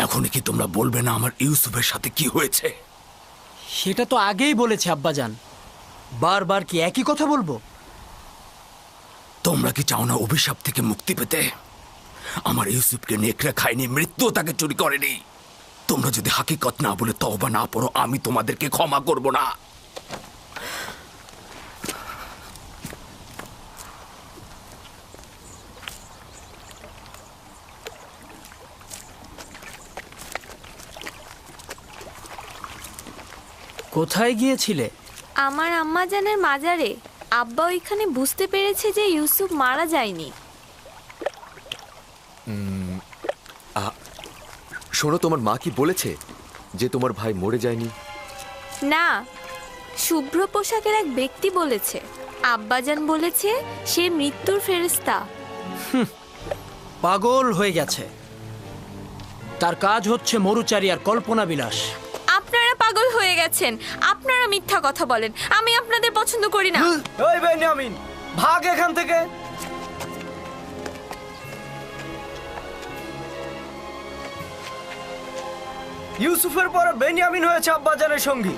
Speaker 17: এখনই কি তোমরা বলবে না আমার ইউসুফের সাথে কি হয়েছে?
Speaker 14: সেটা তো আগেই বলেছে আব্বাজান, বারবার কি একই কথা বলবো?
Speaker 17: তোমরা কি চাও না অভিশাপ থেকে মুক্তি পেতে? আমার ইউসুফকে নেকড়ে খায়নি, মৃত্যু তাকে চুরি করেনি। তোমরা যদি হাকিকত না বলে তওবা না পড়ো, আমি তোমাদেরকে ক্ষমা করব না।
Speaker 14: কোথায় গিয়েছিলে?
Speaker 16: আমার আম্মাজানের মাজারে। আব্বা ওইখানে বুঝতে পেরেছে যে ইউসুফ মারা যায়নি।
Speaker 13: শোনো, তোমার মা কি বলেছে যে তোমার ভাই মরে যায়নি?
Speaker 16: না, শুভ্র পোশাকের এক ব্যক্তি বলেছে। আব্বাজান বলেছে সে মৃত্যুর ফেরেশতা।
Speaker 14: পাগল হয়ে গেছে। তার কাজ হচ্ছে মরুচারী আর কল্পনা বিলাস।
Speaker 16: আপনারা পাগল হয়ে গেছেন। আপনারা মিথ্যা কথা বলেন। আমি আপনাদের পছন্দ করি না।
Speaker 14: ওই বেনিয়ামিন, ভাগ এখান থেকে। ইউসুফের পরে বেনিয়ামিন হয়েছে আব্বাজানের সঙ্গী।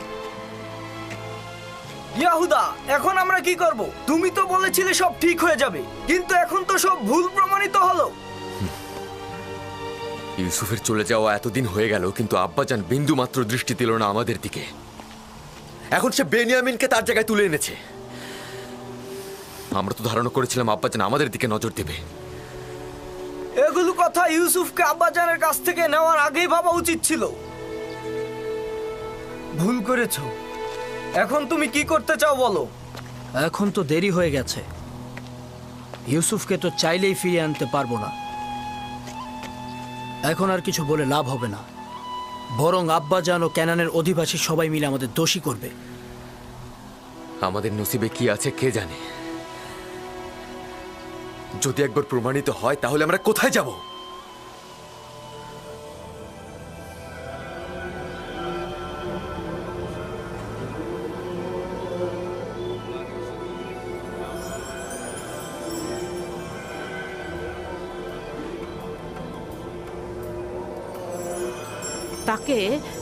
Speaker 14: ইয়াহুদা, এখন আমরা কি করব? তুমি তো বলেছিলে সব ঠিক হয়ে যাবে, কিন্তু এখন তো সব ভুল প্রমাণিত হলো।
Speaker 13: ইউসুফের চলে যাওয়া এতদিন হয়ে গেল, কিন্তু আব্বাজান বিন্দু মাত্র দৃষ্টি দিল না আমাদের দিকে। এখন সে বেনিয়ামিনকে তার জায়গায় তুলে এনেছে। আমরা তো ধারণা করেছিলাম আব্বাজান আমাদের দিকে নজর দেবে।
Speaker 14: এগুলো কথা ইউসুফকে আব্বাজানের কাছ থেকে নেওয়ার আগেই ভাবা উচিত ছিল। ভুল করেছো। এখন তুমি কি করতে চাও বলো? এখন তো দেরি হয়ে গেছে। ইউসুফকে তো চাইলেই ফিরিয়ে আনতে পারবো না। এখন আর কিছু বলে লাভ হবে না, বরং আব্বাজান ও ক্যানানের অধিবাসী সবাই মিলে আমাদের দোষী করবে।
Speaker 13: আমাদের নসিবে কি আছে কে জানে। যদি একবার প্রমাণিত হয় তাহলে আমরা কোথায় যাব?
Speaker 7: তাকে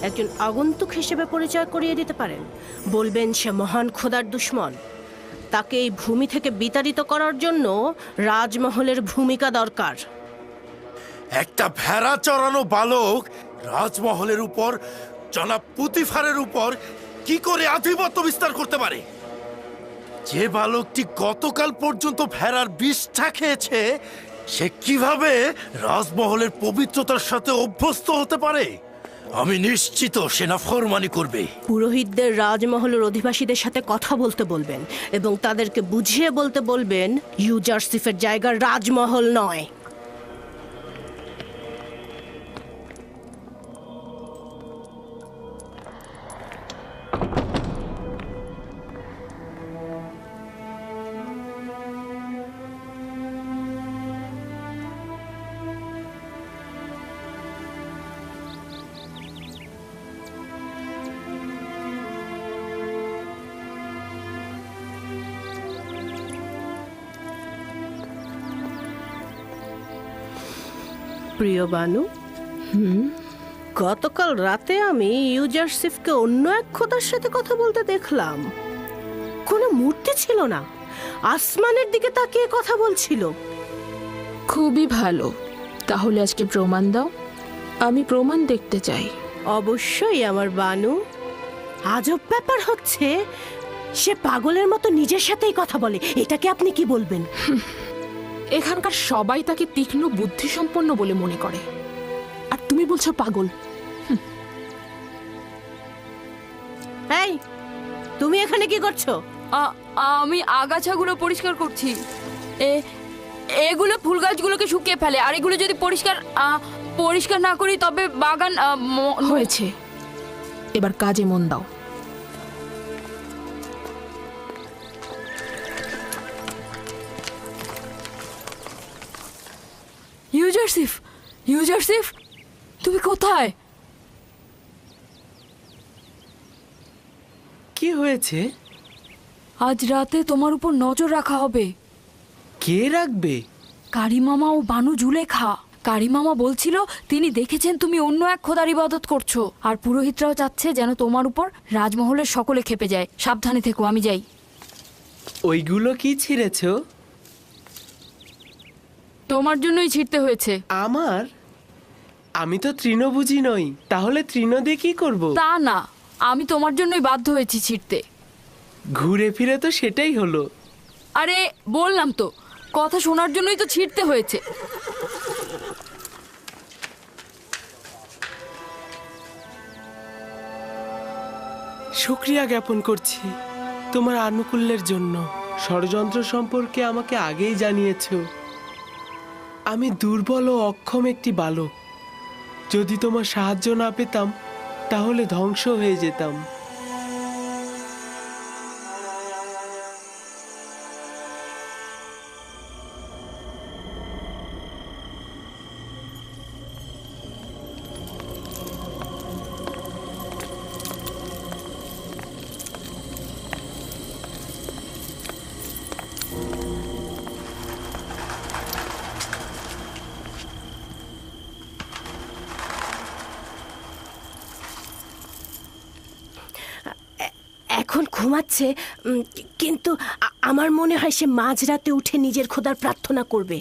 Speaker 7: একজন আগন্তুক হিসেবে পরিচয় করিয়ে দিতে পারেন। বলবেন সে মহান খোদার দুশমন। তাকে এই ভূমি থেকে বিতাড়িত করার জন্য রাজমহলের ভূমিকা দরকার।
Speaker 9: একটা ভেড়া চড়ানো বালক রাজমহলের উপর, জনাব পুতিফারের উপর কি করে আধিপত্য বিস্তার করতে পারে? যে বালকটি গতকাল পর্যন্ত ভেড়ার বিষটা খেয়েছে, সে কিভাবে রাজমহলের পবিত্রতার সাথে অভ্যস্ত হতে পারে? আমি নিশ্চিত সে নাফরমানি করবে।
Speaker 7: পুরোহিতদের রাজমহলের অধিবাসীদের সাথে কথা বলতে বলবেন এবং তাদেরকে বুঝিয়ে বলতে বলবেন ইউজারসিফের জায়গা রাজমহল নয়। প্রিয় বানু, গতকাল রাতে আমি ইউজারশিপকে অন্য এক খোদার সাথে কথা বলতে দেখলাম। কোনো মূর্তি ছিল না, আসমানের দিকে তাকিয়ে কথা বলছিল।
Speaker 1: খুবই ভালো, তাহলে আজকে প্রমাণ দাও, আমি প্রমাণ দেখতে চাই।
Speaker 7: অবশ্যই আমার বানু। আজব ব্যাপার হচ্ছে, সে পাগলের মতো নিজের সাথেই কথা বলে। এটাকে আপনি কি বলবেন?
Speaker 1: এখানকার সবাই তাকে তীক্ষ্ণ বুদ্ধিসম্পন্ন বলে মনে করে, আর তুমি বলছো পাগল।
Speaker 7: এই, তুমি এখানে কি করছো?
Speaker 10: আমি আগাছাগুলো পরিষ্কার করছি। এগুলো ফুল গাছগুলোকে শুকিয়ে ফেলে, আর এগুলো যদি পরিষ্কার না করি তবে বাগান
Speaker 1: হয়েছে, এবার কাজে মন দাও।
Speaker 10: ইউজারশিপ, তুমি কোথায়?
Speaker 5: কি হয়েছে?
Speaker 10: আজ রাতে তোমার উপর নজর রাখা হবে।
Speaker 5: কে রাখবে?
Speaker 10: কারিমামা ও বানু জুলেখা। কারিমামা বলছিল তিনি দেখেছেন তুমি অন্য এক খোদার ইবাদত করছো, আর পুরোহিতরাও চাচ্ছে যেন তোমার উপর রাজমহলের সকলে খেপে যায়। সাবধানে থেকো, আমি যাই।
Speaker 5: ওইগুলো কি ছিঁড়েছো?
Speaker 10: তোমার জন্যই ছিঁড়তে হয়েছে।
Speaker 5: আমার? আমি তো তৃণভোজী নই, তাহলে তৃণ দিয়ে কি করব?
Speaker 10: তা না, আমি তোমার জন্যই বাধ্য হয়েছি ছিঁড়তে।
Speaker 5: ঘুরে ফিরে তো সেটাই হলো।
Speaker 10: আরে বললাম তো, কথা শোনার জন্যই তো ছিঁড়তে হয়েছে।
Speaker 5: শুকরিয়া জ্ঞাপন করছি তোমার আনুকূল্যের জন্য। ষড়যন্ত্র সম্পর্কে আমাকে আগেই জানিয়েছো। আমি দুর্বল ও অক্ষম একটি বালক। যদি তোমার সাহায্য না পেতাম তাহলে ধ্বংস হয়ে যেতাম।
Speaker 7: এখন ঘুমাচ্ছে, কিন্তু আমার মনে হয় সে মাঝরাতে উঠে নিজের খোদার প্রার্থনা করবে।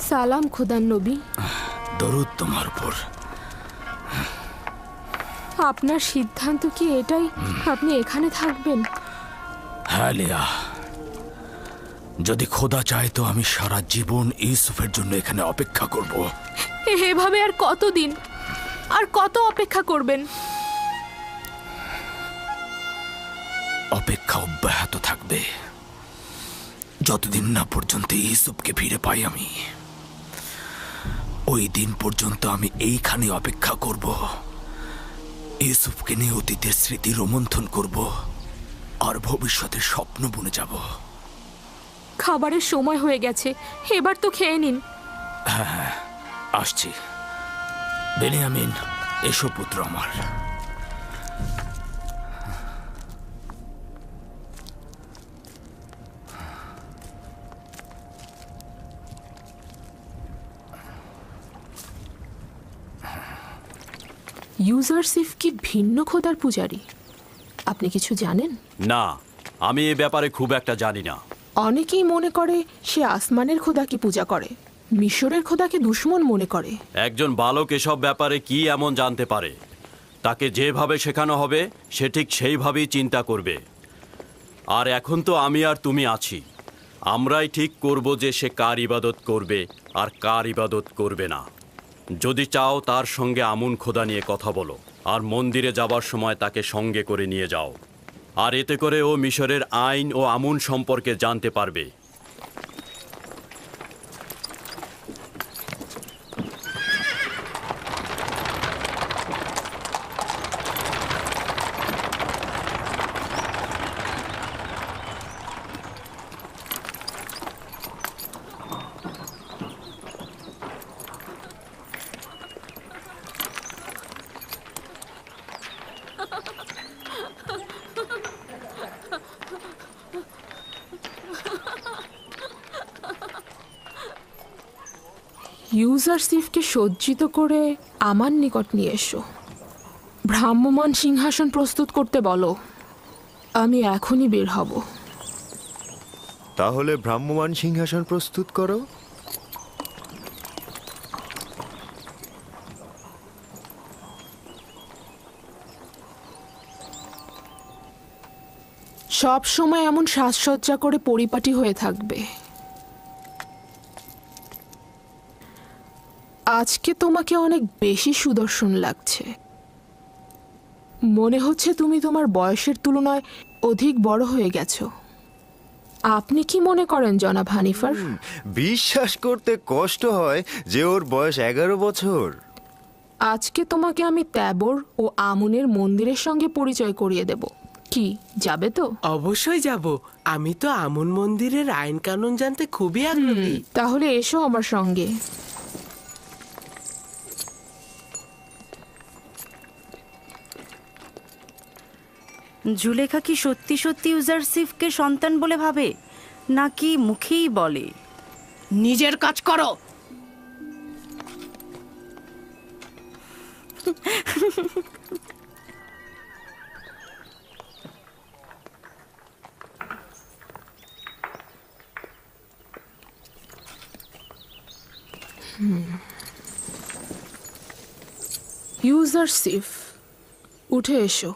Speaker 1: সালাম খোদার নবী।
Speaker 15: দরুদ তোমার উপর।
Speaker 1: আপনার সিদ্ধান্ত কি এটাই, আপনি এখানে থাকবেন?
Speaker 15: হ্যাঁ লিয়া, যদি খোদা চায় তো আমি সারা জীবন ইউসুফের জন্য এখানে অপেক্ষা করব।
Speaker 1: এভাবে আর কতদিন, আর কত অপেক্ষা করবেন?
Speaker 15: অপেক্ষা অব্যাহত থাকবে যতদিন না পর্যন্ত ইউসুফকে ফিরে পাই আমি। ওই দিন পর্যন্ত আমি এইখানে অপেক্ষা করব। ইউসুফকে নিয়ে অতীতের স্মৃতি রোমন্থন করব, আর ভবিষ্যতের স্বপ্ন বুনে যাব।
Speaker 1: খাবারের সময় হয়ে গেছে, এবার তো খেয়ে নিন।
Speaker 15: হ্যাঁ, আসছি। বেনিয়ামিন, এসো পুত্র আমার।
Speaker 1: ইউজারশিপ কি ভিন্ন খোদার পূজারী? আপনি কিছু জানেন?
Speaker 2: না, আমি এ ব্যাপারে খুব একটা জানি না।
Speaker 1: অনেকেই মনে করে সে আসমানের খোদাকে পূজা করে, মিশরের খোদাকে দুশমন মনে করে।
Speaker 2: একজন বালক এসব ব্যাপারে কি এমন জানতে পারে? তাকে যেভাবে শেখানো হবে সে ঠিক সেইভাবেই চিন্তা করবে। আর এখন তো আমি আর তুমি আছি, আমরাই ঠিক করব যে সে কার ইবাদত করবে আর কার ইবাদত করবে না। যদি চাও তার সঙ্গে আমুন খোদা নিয়ে কথা বলো। আর মন্দিরে যাবার সময় তাকে সঙ্গে করে নিয়ে যাও। আর এতে করে ও মিশরের আইন ও আমুন সম্পর্কে জানতে পারবে।
Speaker 1: ইউজারসিফকে সজ্জিত করে আমার নিকট নিয়ে এসো। ভ্রাম্যমান সিংহাসন প্রস্তুত করতে বলো। আমি এখনই বের হব।
Speaker 3: তাহলে ভ্রাম্যমান সিংহাসন প্রস্তুত করো।
Speaker 1: সব সময় এমন সাজসজ্জা করে পরিপাটি হয়ে থাকবে। আজকে তোমাকে অনেক বেশি সুদর্শন লাগছে। মনে হচ্ছে তুমি তোমার বয়সের তুলনায় অধিক বড় হয়ে গেছো। আপনি কি মনে করেন জনাব হানিফার?
Speaker 3: বিশ্বাস করতে কষ্ট হয় যে ওর বয়স 11 বছর।
Speaker 1: আজকে তোমাকে আমি ত্যাবর ও আমুনের মন্দিরের সঙ্গে পরিচয় করিয়ে দেব। কি যাবে তো?
Speaker 5: অবশ্যই যাব। আমি তো আমুন মন্দিরের আইন কানুন জানতে খুবই আগ্রহী।
Speaker 1: তাহলে এসো আমার সঙ্গে।
Speaker 8: জুলেখা কি সত্যি সত্যি ইউজারসিফকে সন্তান বলে ভাবে, নাকি মুখেই বলে?
Speaker 7: নিজের কাজ করো।
Speaker 1: ইউজারসিফ, উঠে এসো।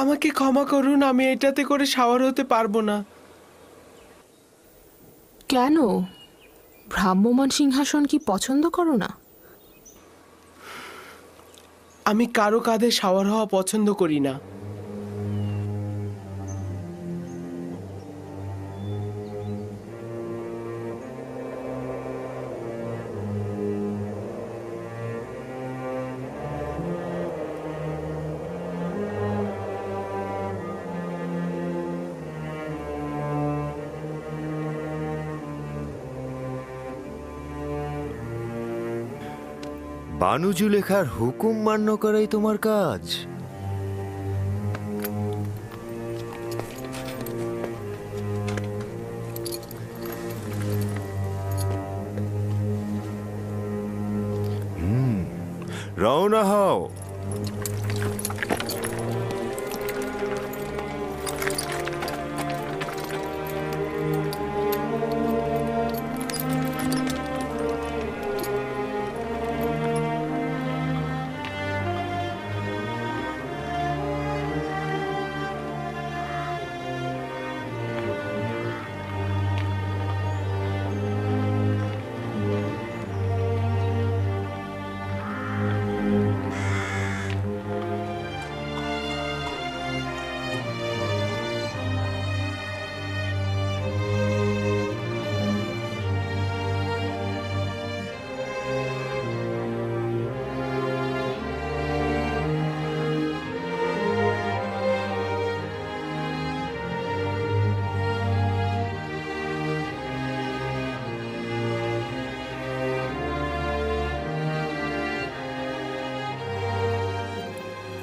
Speaker 5: আমাকে ক্ষমা করুন, আমি এটাতে করে শাওয়ার হতে পারবো না।
Speaker 1: কেন? ভ্রাম্যমান সিংহাসন কি পছন্দ করো না?
Speaker 5: আমি কারো কাঁধে শাওয়ার হওয়া পছন্দ করি না।
Speaker 3: বানু জুলেখার হুকুম মান্য করাই তোমার কাজ। রওনা হও।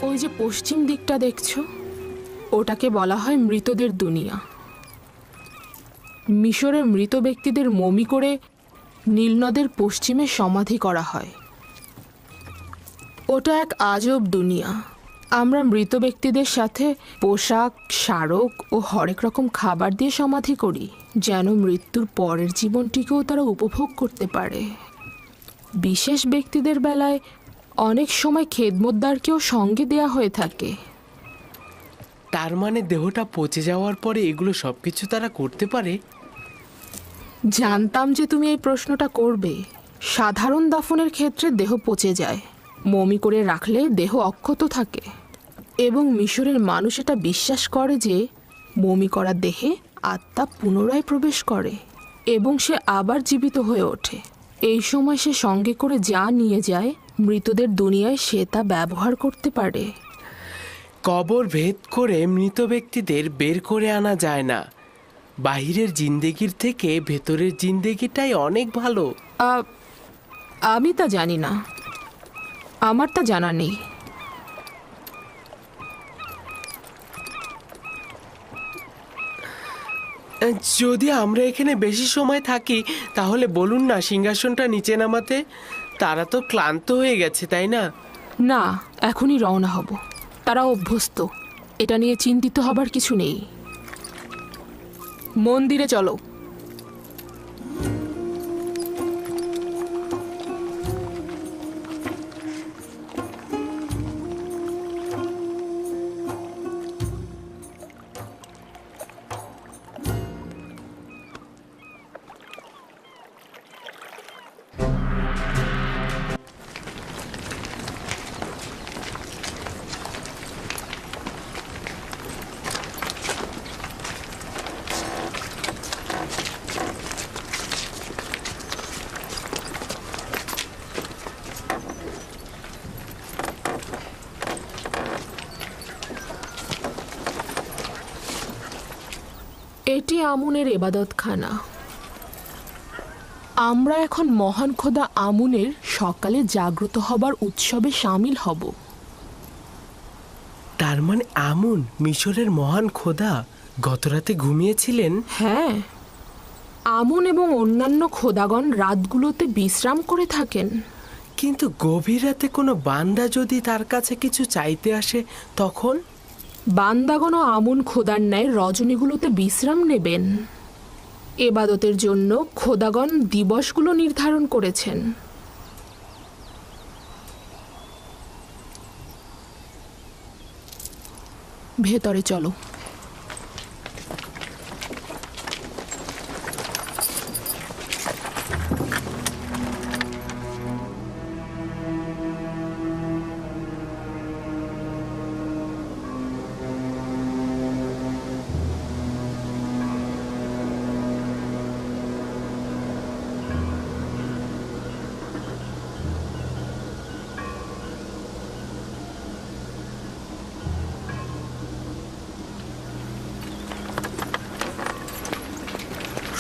Speaker 1: ওই যে পশ্চিম দিকটা দেখছো, ওটাকে বলা হয় মৃতদের দুনিয়া। মিশরের মৃত ব্যক্তিদের মমি করে নীলনদের পশ্চিমে সমাধি করা হয়। ওটা এক আজব দুনিয়া। আমরা মৃত ব্যক্তিদের সাথে পোশাক, স্মারক ও হরেক রকম খাবার দিয়ে সমাধি করি, যেন মৃত্যুর পরের জীবনটিকেও তারা উপভোগ করতে পারে। বিশেষ ব্যক্তিদের বেলায় অনেক সময় খেদমতদারকেও সঙ্গে দেয়া হয়ে থাকে।
Speaker 5: তার মানে দেহটা পচে যাওয়ার পরে এগুলো সবকিছু তারা করতে পারে?
Speaker 1: জানতাম যে তুমি এই প্রশ্নটা করবে, সাধারণ দাফনের ক্ষেত্রে দেহ পচে যায়, মমি করে রাখলে দেহ অক্ষত থাকে, এবং মিশরের মানুষ এটা বিশ্বাস করে যে মমি করা দেহে আত্মা পুনরায় প্রবেশ করে এবং সে আবার জীবিত হয়ে ওঠে। এই সময় সে সঙ্গে করে যা নিয়ে যায় মৃতদের দুনিয়ায় সে তা ব্যবহার করতে পারে।
Speaker 5: কবর ভেদ করে মৃত ব্যক্তিদের বের করে আনা যায় না। বাহিরের জিন্দেগির থেকে ভেতরের জিন্দেগিটাই অনেক ভালো।
Speaker 1: আমি তা জানি না, আমার তা জানা নেই।
Speaker 5: যদি আমরা এখানে বেশি সময় থাকি তাহলে বলুন না সিংহাসনটা নিচে নামাতে। তারা তো ক্লান্ত হয়ে গেছে, তাই না?
Speaker 1: না, এখনই রওনা হব। তারা অভ্যস্ত, এটা নিয়ে চিন্তিত হবার কিছু নেই। মন্দিরে চলো। এটি আমুনের এবাদতখানা। আমরা এখন মহান খোদা আমুনের সকালে জাগ্রত হবার উৎসবে সামিল হব।
Speaker 5: তার মানে আমুন মিশরের মহান খোদা গতরাতে ঘুমিয়েছিলেন?
Speaker 1: হ্যাঁ, আমুন এবং অন্যান্য খোদাগণ রাতগুলোতে বিশ্রাম করে থাকেন।
Speaker 5: কিন্তু গভীর রাতে কোনো বান্দা যদি তার কাছে কিছু চাইতে আসে তখন?
Speaker 1: বান্দাগণ ও আমুন খোদার ন্যায় রজনীগুলোতে বিশ্রাম নেবেন। এবাদতের জন্য খোদাগণ দিবসগুলো নির্ধারণ করেছেন। ভেতরে চলো।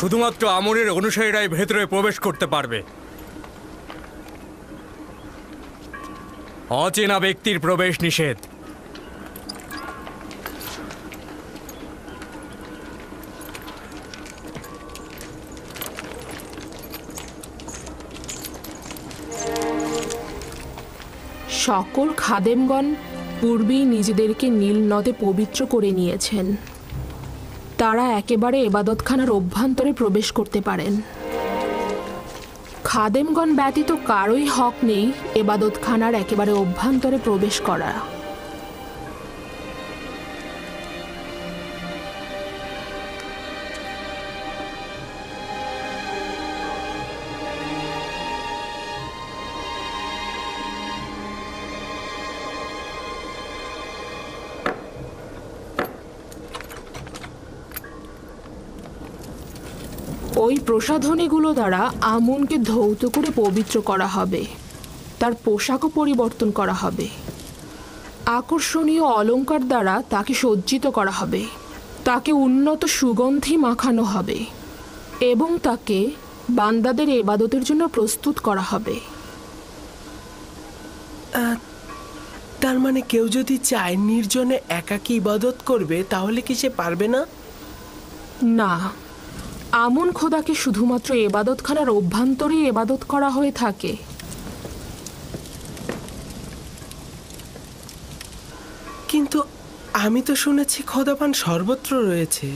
Speaker 17: শুধুমাত্র আমরের অনুসারীরাই ভেতরে প্রবেশ করতে পারবে। অচেনা ব্যক্তির প্রবেশ নিষেধ।
Speaker 1: সকল খাদেমগণ পূর্বেই নিজেদেরকে নীল নদে পবিত্র করে নিয়েছেন। তারা একেবারে এবাদতখানার অভ্যন্তরে প্রবেশ করতে পারেন। খাদেমগণ ব্যতীত কারোই হক নেই এবাদতখানার একেবারে অভ্যন্তরে প্রবেশ করা। ওই প্রসাধনীগুলো দ্বারা আমুনকে ধৌত করে পবিত্র করা হবে। তার পোশাকও পরিবর্তন করা হবে। আকর্ষণীয় অলংকার দ্বারা তাকে সজ্জিত করা হবে। তাকে উন্নত সুগন্ধি মাখানো হবে এবং তাকে বান্দাদের ইবাদতের জন্য প্রস্তুত করা হবে।
Speaker 5: তার মানে কেউ যদি চায় নির্জনে একাকী ইবাদত করবে তাহলে কি সে পারবে না?
Speaker 1: না, আমুন খোদাকে শুধুমাত্র এবাদতখানার অভ্যন্তরেই এবাদত করা হয়ে থাকে।
Speaker 5: কিন্তু আমি তো শুনেছি খোদাপান সর্বত্র রয়েছে।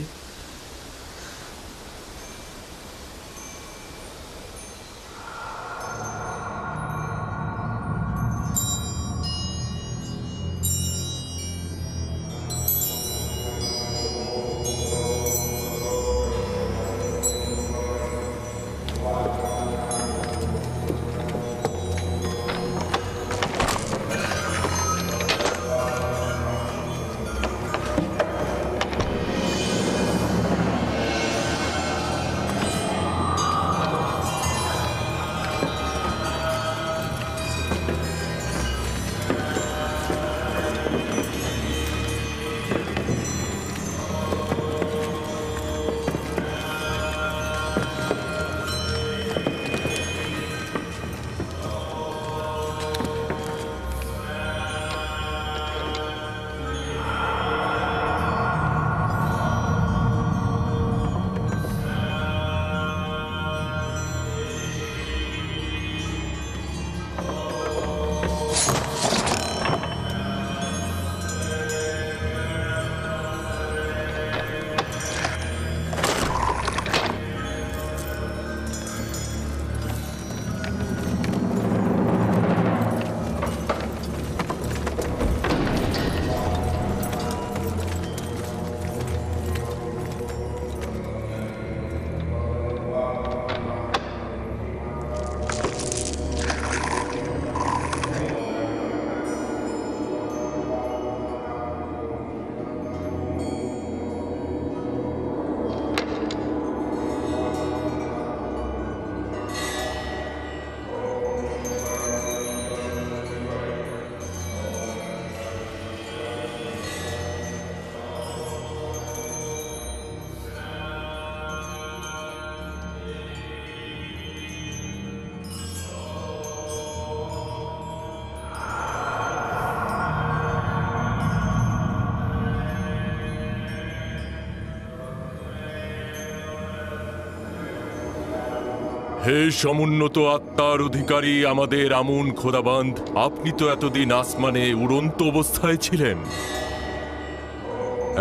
Speaker 18: হে সমুন্নত আত্মার অধিকারী আমাদের আমুন খোদাবন্ধ, আপনি তো এতদিন আসমানে উড়ন্ত অবস্থায় ছিলেন।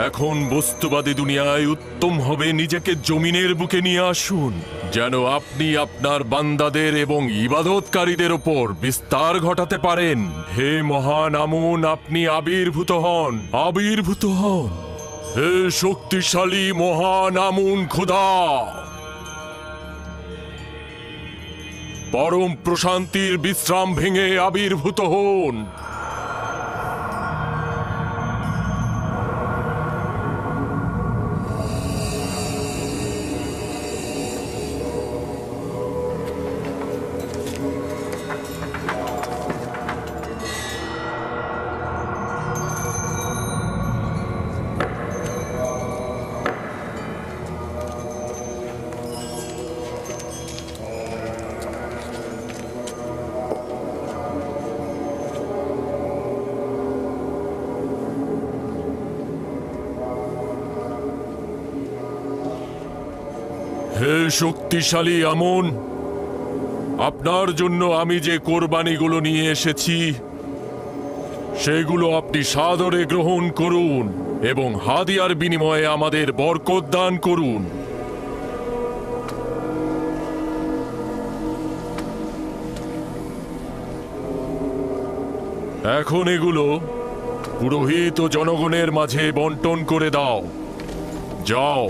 Speaker 18: এখন বস্তুবাদী দুনিয়ায় উত্তম হবে নিজেকে জমিনের বুকে নিয়ে আসুন, যেন আপনি আপনার বান্দাদের এবং ইবাদতকারীদের ওপর বিস্তার ঘটাতে পারেন। হে মহান আমুন, আপনি আবির্ভূত হন, আবির্ভূত হন। হে শক্তিশালী মহান আমুন খোদা, পরম প্রশান্তির বিশ্রাম ভেঙে আবির্ভূত হন। হে শক্তিশালী আমুন, আপনার জন্য আমি যে কোরবানিগুলো নিয়ে এসেছি সেগুলো আপনি সাদরে গ্রহণ করুন এবং হাদিয়ার বিনিময়ে আমাদের বরকত দান করুন। এখন এগুলো পুরোহিত ও জনগণের মাঝে বন্টন করে দাও। যাও।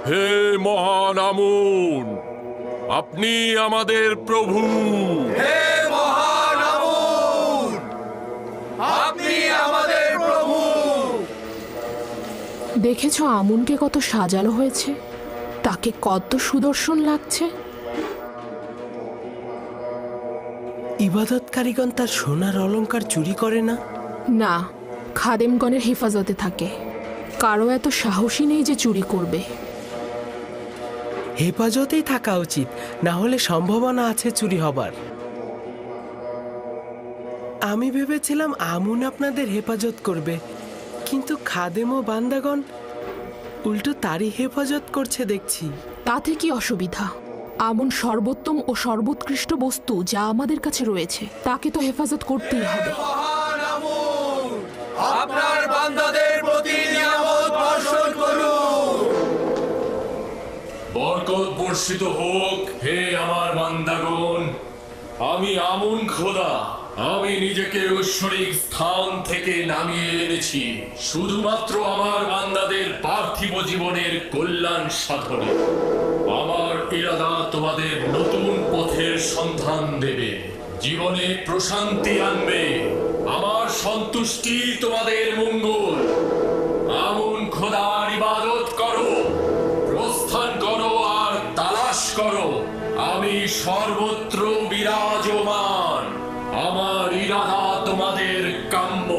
Speaker 18: হে মহান আমুন, আপনি আমাদের প্রভু।
Speaker 9: হে মহান আমুন, আপনি আমাদের প্রভু।
Speaker 1: দেখেছো আমুনকে কত সাজানো হয়েছে, তাকে কত সুদর্শন লাগছে।
Speaker 5: ইবাদতকারীগণ তার সোনার অলংকার চুরি করে না?
Speaker 1: না, খাদেমগণের হেফাজতে থাকে। কারো এত সাহসী নেই যে চুরি করবে।
Speaker 5: হেফাজতেই থাকা উচিত, না হলে সম্ভাবনা আছে চুরি হবার। আমি ভেবেছিলাম আমুন আপনাদের হেফাজত করবে, কিন্তু খাদেম ও বান্দাগণ উল্টো তারই হেফাজত করছে দেখছি।
Speaker 1: তাতে কি অসুবিধা? আমুন সর্বোত্তম ও সর্বোৎকৃষ্ট বস্তু যা আমাদের কাছে রয়েছে, তাকে তো হেফাজত করতেই হবে।
Speaker 9: আপনার বান্দাদের প্রতি নিয়ামত বর্ষণ করুন।
Speaker 18: বরকত বর্ষিত হোক হে আমার বান্দাগণ। আমি আমুন খোদা, আমি নিজেকে ঐশ্বরিক স্থান থেকে নামিয়ে এনেছি শুধুমাত্র আমার বান্দাদের পার্থিব জীবনের কল্যাণ সাধনে। আমার ইরাদা তোমাদের নতুন পথের সন্ধান দেবে, জীবনে প্রশান্তি আনবে। আমার সন্তুষ্টি তোমাদের মঙ্গল। আমুন খোদার ইবাদত করো, প্রস্থান করো আর তালাশ করো। আমি সর্বত্র বিরাজমান, আমার ইরাদা তোমাদের কাম্য।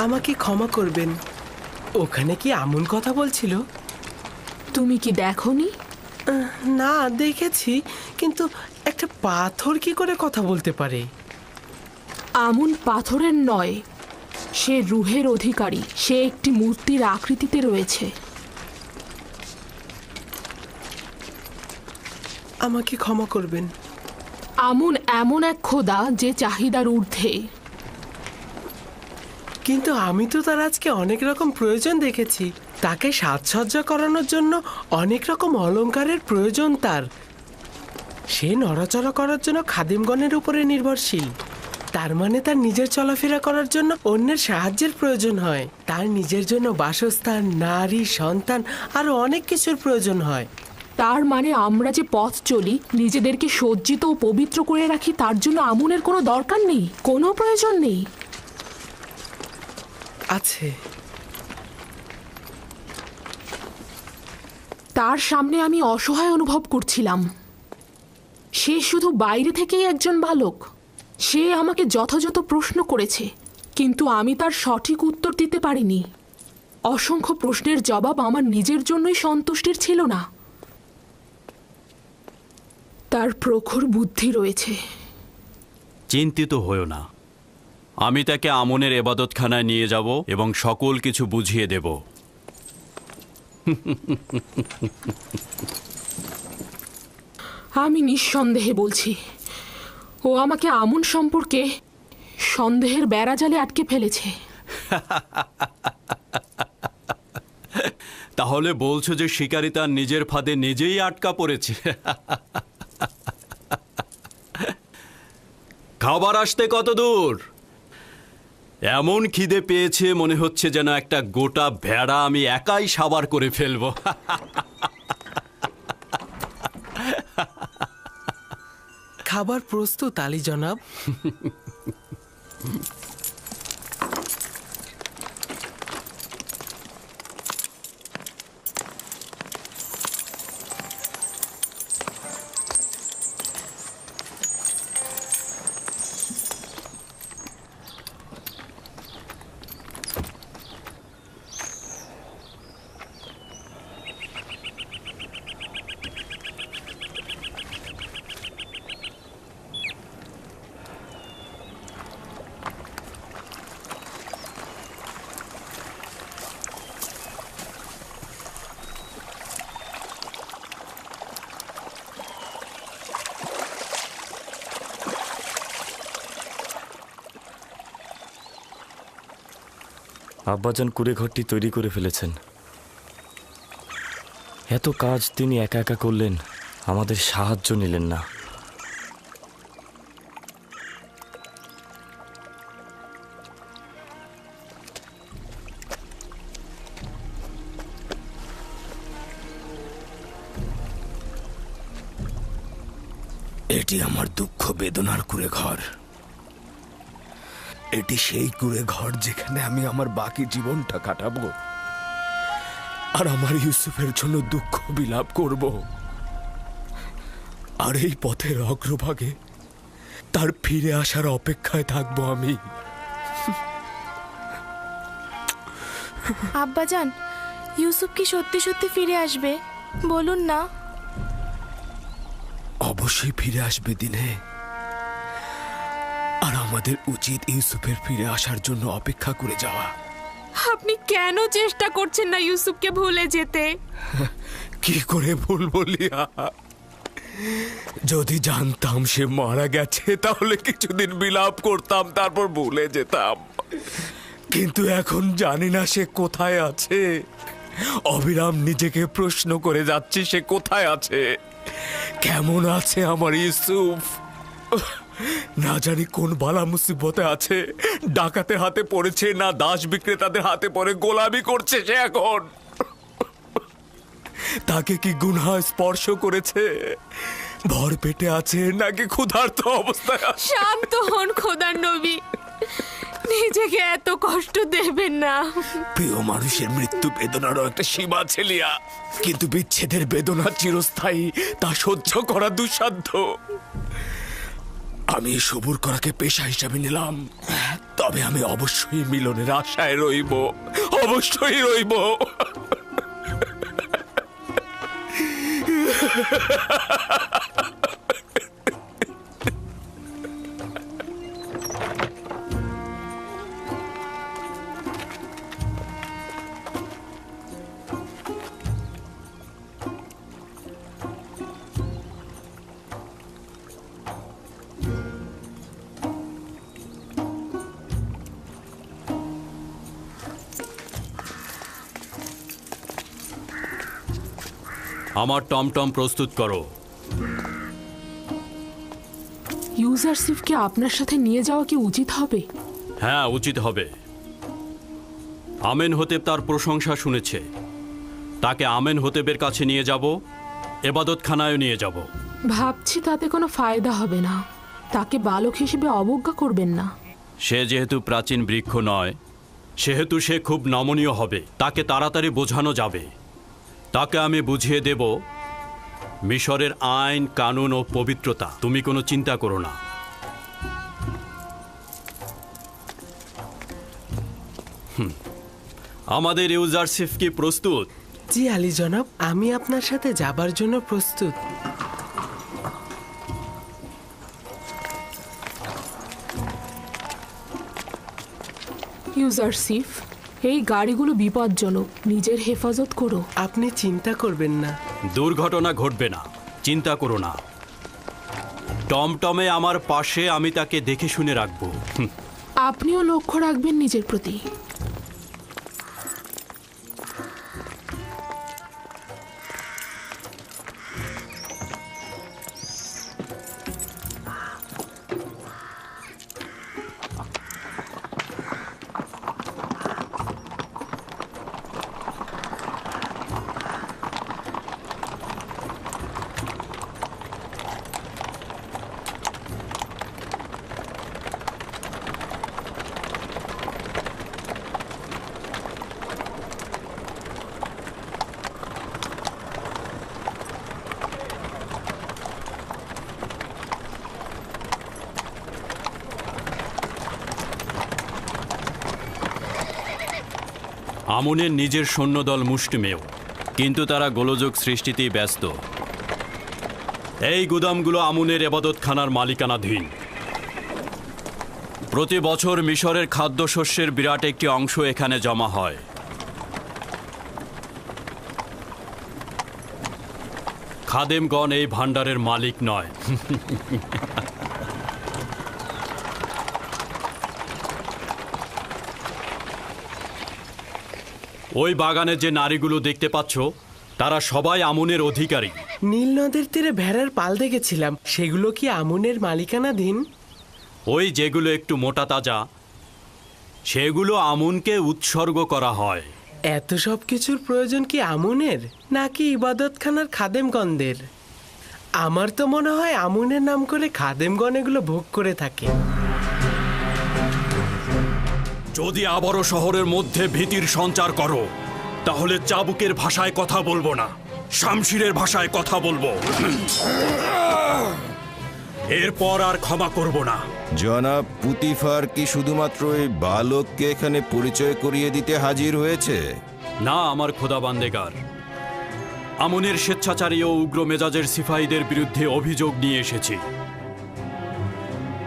Speaker 5: আমাকে ক্ষমা করবেন, ওখানে কি আমুন কথা বলছিল?
Speaker 1: তুমি কি দেখোনি?
Speaker 5: না, দেখেছি, কিন্তু একটা পাথর কি করে কথা বলতে পারে?
Speaker 1: আমুন পাথরের নয়, সে রুহের অধিকারী। সে একটি মূর্তির আকৃতিতে রয়েছে।
Speaker 5: আমাকে ক্ষমা করবেন।
Speaker 1: আমুন এমন এক খোদা যে চাহিদার ঊর্ধ্বে।
Speaker 5: কিন্তু আমি তো তার আজকে অনেক রকম প্রয়োজন দেখেছি। তাকে সাজসজ্জা করানোর জন্য অনেক রকম অলংকারের প্রয়োজন তার। সে নড়াচড়া করার জন্য খাদিমগণের উপরে নির্ভরশীল। তার মানে তার নিজের চলাফেরা করার জন্য অন্যের সাহায্যের প্রয়োজন হয়। তার নিজের জন্য বাসস্থান, নারী, সন্তান আরো অনেক কিছুর প্রয়োজন হয়।
Speaker 1: তার মানে আমরা যে পথ চলি, নিজেদেরকে সজ্জিত ও পবিত্র করে রাখি, তার জন্য আমুনের কোনো দরকার নেই, কোনো প্রয়োজন নেই।
Speaker 5: আছে।
Speaker 1: তার সামনে আমি অসহায় অনুভব করছিলাম। সে শুধু বাইরে থেকেই একজন বালক। সে আমাকে যথাযথ প্রশ্ন করেছে, কিন্তু আমি তার সঠিক উত্তর দিতে পারিনি। অসংখ্য প্রশ্নের জবাব আমার নিজের জন্যই সন্তুষ্টির ছিল না। তার প্রখর বুদ্ধি রয়েছে।
Speaker 2: চিন্তিত হও না, আমি তাকে আমনের এবাদতখানায় নিয়ে যাব এবং সকল কিছু বুঝিয়ে দেব।
Speaker 1: আমি নিঃসন্দেহে বলছি, ও আমাকে আমুন সম্পর্কে সন্দেহের বেড়াজালে আটকে ফেলেছে।
Speaker 2: তাহলে বলছো যে শিকারী তার নিজের ফাঁদে নিজেই আটকা পড়েছে? খাবার আসতে কত দূর? এমন খিদে পেয়েছে মনে হচ্ছে যেন একটা গোটা ভেড়া আমি একাই সাবার করে ফেলবো।
Speaker 5: খাবার প্রস্তুত আলী জনাব।
Speaker 21: আব্বাজান কুঁড়ে ঘরটি তৈরি করে ফেলেছেন। এত কাজ তিনি একা একা করলেন, আমাদের সাহায্য নিলেন না।
Speaker 6: এটি আমার দুঃখ বেদনার কুঁড়ে ঘর। এটি সেই কুঁড়ে ঘর যেখানে আমি আমার বাকি জীবনটা কাটাবো আর আমার ইউসুফের জন্য দুঃখ বিলাপ করব। আর এই পথের অগ্রভাগে তার ফিরে আসার অপেক্ষায় থাকবো আমি।
Speaker 22: আব্বাজান, ইউসুফ কি সত্যি সত্যি ফিরে আসবে? বলুন না।
Speaker 6: অবশ্যই ফিরে আসবে দিনে, আর আমাদের উচিত ইউসুফের ফিরে আসার জন্য অপেক্ষা করে যাওয়া।
Speaker 1: আপনি কেন চেষ্টা করছেন না ইউসুফকে ভুলে যেতে?
Speaker 6: কি করে ভুলবো লিয়া? যদি জানতাম সে মারা গেছে তাহলে কিছুদিন বিলাপ করতাম, তারপর ভুলে যেতাম। কিন্তু এখন জানি না সে কোথায় আছে। অবিরাম নিজেকে প্রশ্ন করে যাচ্ছি সে কোথায় আছে, কেমন আছে আমার ইউসুফ। না জানি কোন বালা মুসিবতে আছে, ডাকাতের হাতে পড়েছে না দাস বিক্রেতাদের হাতে পড়ে গোলামি করছে সে এখন। তাকে কি গুনাহ স্পর্শ করেছে, ভর পেটে আছে নাকি ক্ষুধার্ত অবস্থায় আছে?
Speaker 1: শান্ত হন খোদার নবী, নিজেকে এত কষ্ট দেবেন না।
Speaker 6: প্রিয় মানুষের মৃত্যু বেদনারও একটা সীমা আছে লিয়া, কিন্তু বিচ্ছেদের বেদনা চিরস্থায়ী, তা সহ্য করা দুঃসাধ্য। আমি সবুর করাকে পেশা হিসাবে নিলাম, তবে আমি অবশ্যই মিলনের আশায় রইব, অবশ্যই রইব।
Speaker 2: আমার টমটম প্রস্তুত করো।
Speaker 1: ইউজারশিপকে আপনার সাথে নিয়ে যাওয়া কি উচিত হবে?
Speaker 2: হ্যাঁ, উচিত হবে। আমেন হতেব তার প্রশংসা শুনেছে, তাকে আমেন হতেবের কাছে নিয়ে যাব, এবাদতখানায় নিয়ে যাব।
Speaker 1: ভাবছি তাতে কোনো ফায়দা হবে না। তাকে বালক হিসেবে অবজ্ঞা করবেন না।
Speaker 2: সে যেহেতু প্রাচীন বৃক্ষ নয়, সেহেতু সে খুব নমনীয় হবে, তাকে তাড়াতাড়ি বোঝানো যাবে। তাকে আমি বুঝিয়ে দেব মিশরের আইন কানুন ও পবিত্রতা। তুমি কোনো চিন্তা করো না। আমাদের ইউজারশিপ কি প্রস্তুত?
Speaker 5: জি আলী জনাব, আমি আপনার সাথে যাবার জন্য প্রস্তুত।
Speaker 1: ইউজারশিপ, এই গাড়িগুলো বিপজ্জনক, নিজের হেফাজত করো।
Speaker 5: আপনি চিন্তা করবেন না,
Speaker 2: দুর্ঘটনা ঘটবে না, চিন্তা করো না। টমটমে আমার পাশে, আমি তাকে দেখে শুনে রাখবো।
Speaker 1: আপনিও লক্ষ্য রাখবেন নিজের প্রতি।
Speaker 2: আমনের নিজের সৈন্যদল মুষ্টিমেয়, কিন্তু তারা গোলযোগ সৃষ্টিতেই ব্যস্ত। এই গুদামগুলো আমনের এবাদতখানার মালিকানাধীন। প্রতি বছর মিশরের খাদ্যশস্যের বিরাট একটি অংশ এখানে জমা হয়। খাদেমগণ এই ভাণ্ডারের মালিক নয়। ওই বাগানে যে নারীগুলো দেখতে পাচ্ছ তারা সবাই আমুনের অধিকারী।
Speaker 5: নীল নদের তীরে ভেড়ার পাল দেখেছিলাম, সেগুলো কি আমুনের মালিকানাধীন?
Speaker 2: ওই যেগুলো একটু মোটা তাজা সেগুলো আমুনকে উৎসর্গ করা হয়।
Speaker 5: এত সব কিছুর প্রয়োজন কি আমুনের নাকি ইবাদতখানার খাদেমগণদের? আমার তো মনে হয় আমুনের নাম করে খাদেমগণ এগুলো ভোগ করে থাকে।
Speaker 2: যদি আবারও শহরের মধ্যে ভীতির সঞ্চার করো তাহলে চাবুকের ভাষায় কথা বলবো না, শামশিরের ভাষায় কথা বলবো। এরপর আর ক্ষমা করব না।
Speaker 4: জনাব পুতিফার কি শুধুমাত্র এই বালককে এখানে পরিচয় করিয়ে দিতে হাজির হয়েছে?
Speaker 2: না আমার খোদা বান্দেগার, আমুনের স্বেচ্ছাচারী ও উগ্র মেজাজের সিপাহীদের বিরুদ্ধে অভিযোগ নিয়ে এসেছি।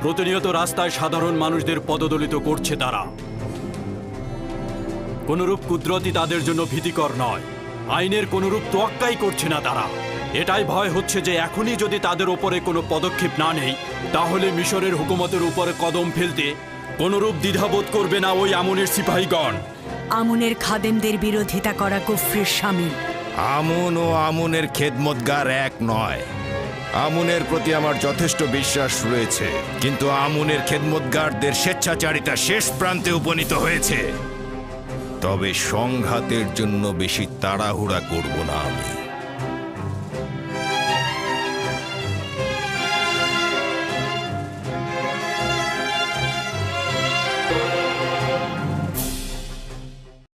Speaker 2: প্রতিনিয়ত রাস্তায় সাধারণ মানুষদের পদদলিত করছে তারা। কোনরূপ কুদরতি তাদের জন্য ভীতিকর নয়, আইনের কোনরূপ তোয়াক্কাই করছে না তারা। এটাই ভয় হচ্ছে যে এখনই যদি তাদের ওপরে কোনো পদক্ষেপ না নেই তাহলে মিশরের হুকুমতের উপরে কদম ফেলতে কোনরূপ দ্বিধাবোধ করবে না ওই আমুনের সিপাহীগণ।
Speaker 19: আমুনের খাদেমদের বিরোধিতা করা কুফরির শামিল।
Speaker 4: আমুন ও আমুনের খেদমতগার এক নয়। আমুনের প্রতি আমার যথেষ্ট বিশ্বাস রয়েছে, কিন্তু আমুনের খেদমতগারদের স্বেচ্ছাচারিতা শেষ প্রান্তে উপনীত হয়েছে। তবে সংঘাতের জন্য বেশি তাড়াহুড়া করব না আমি।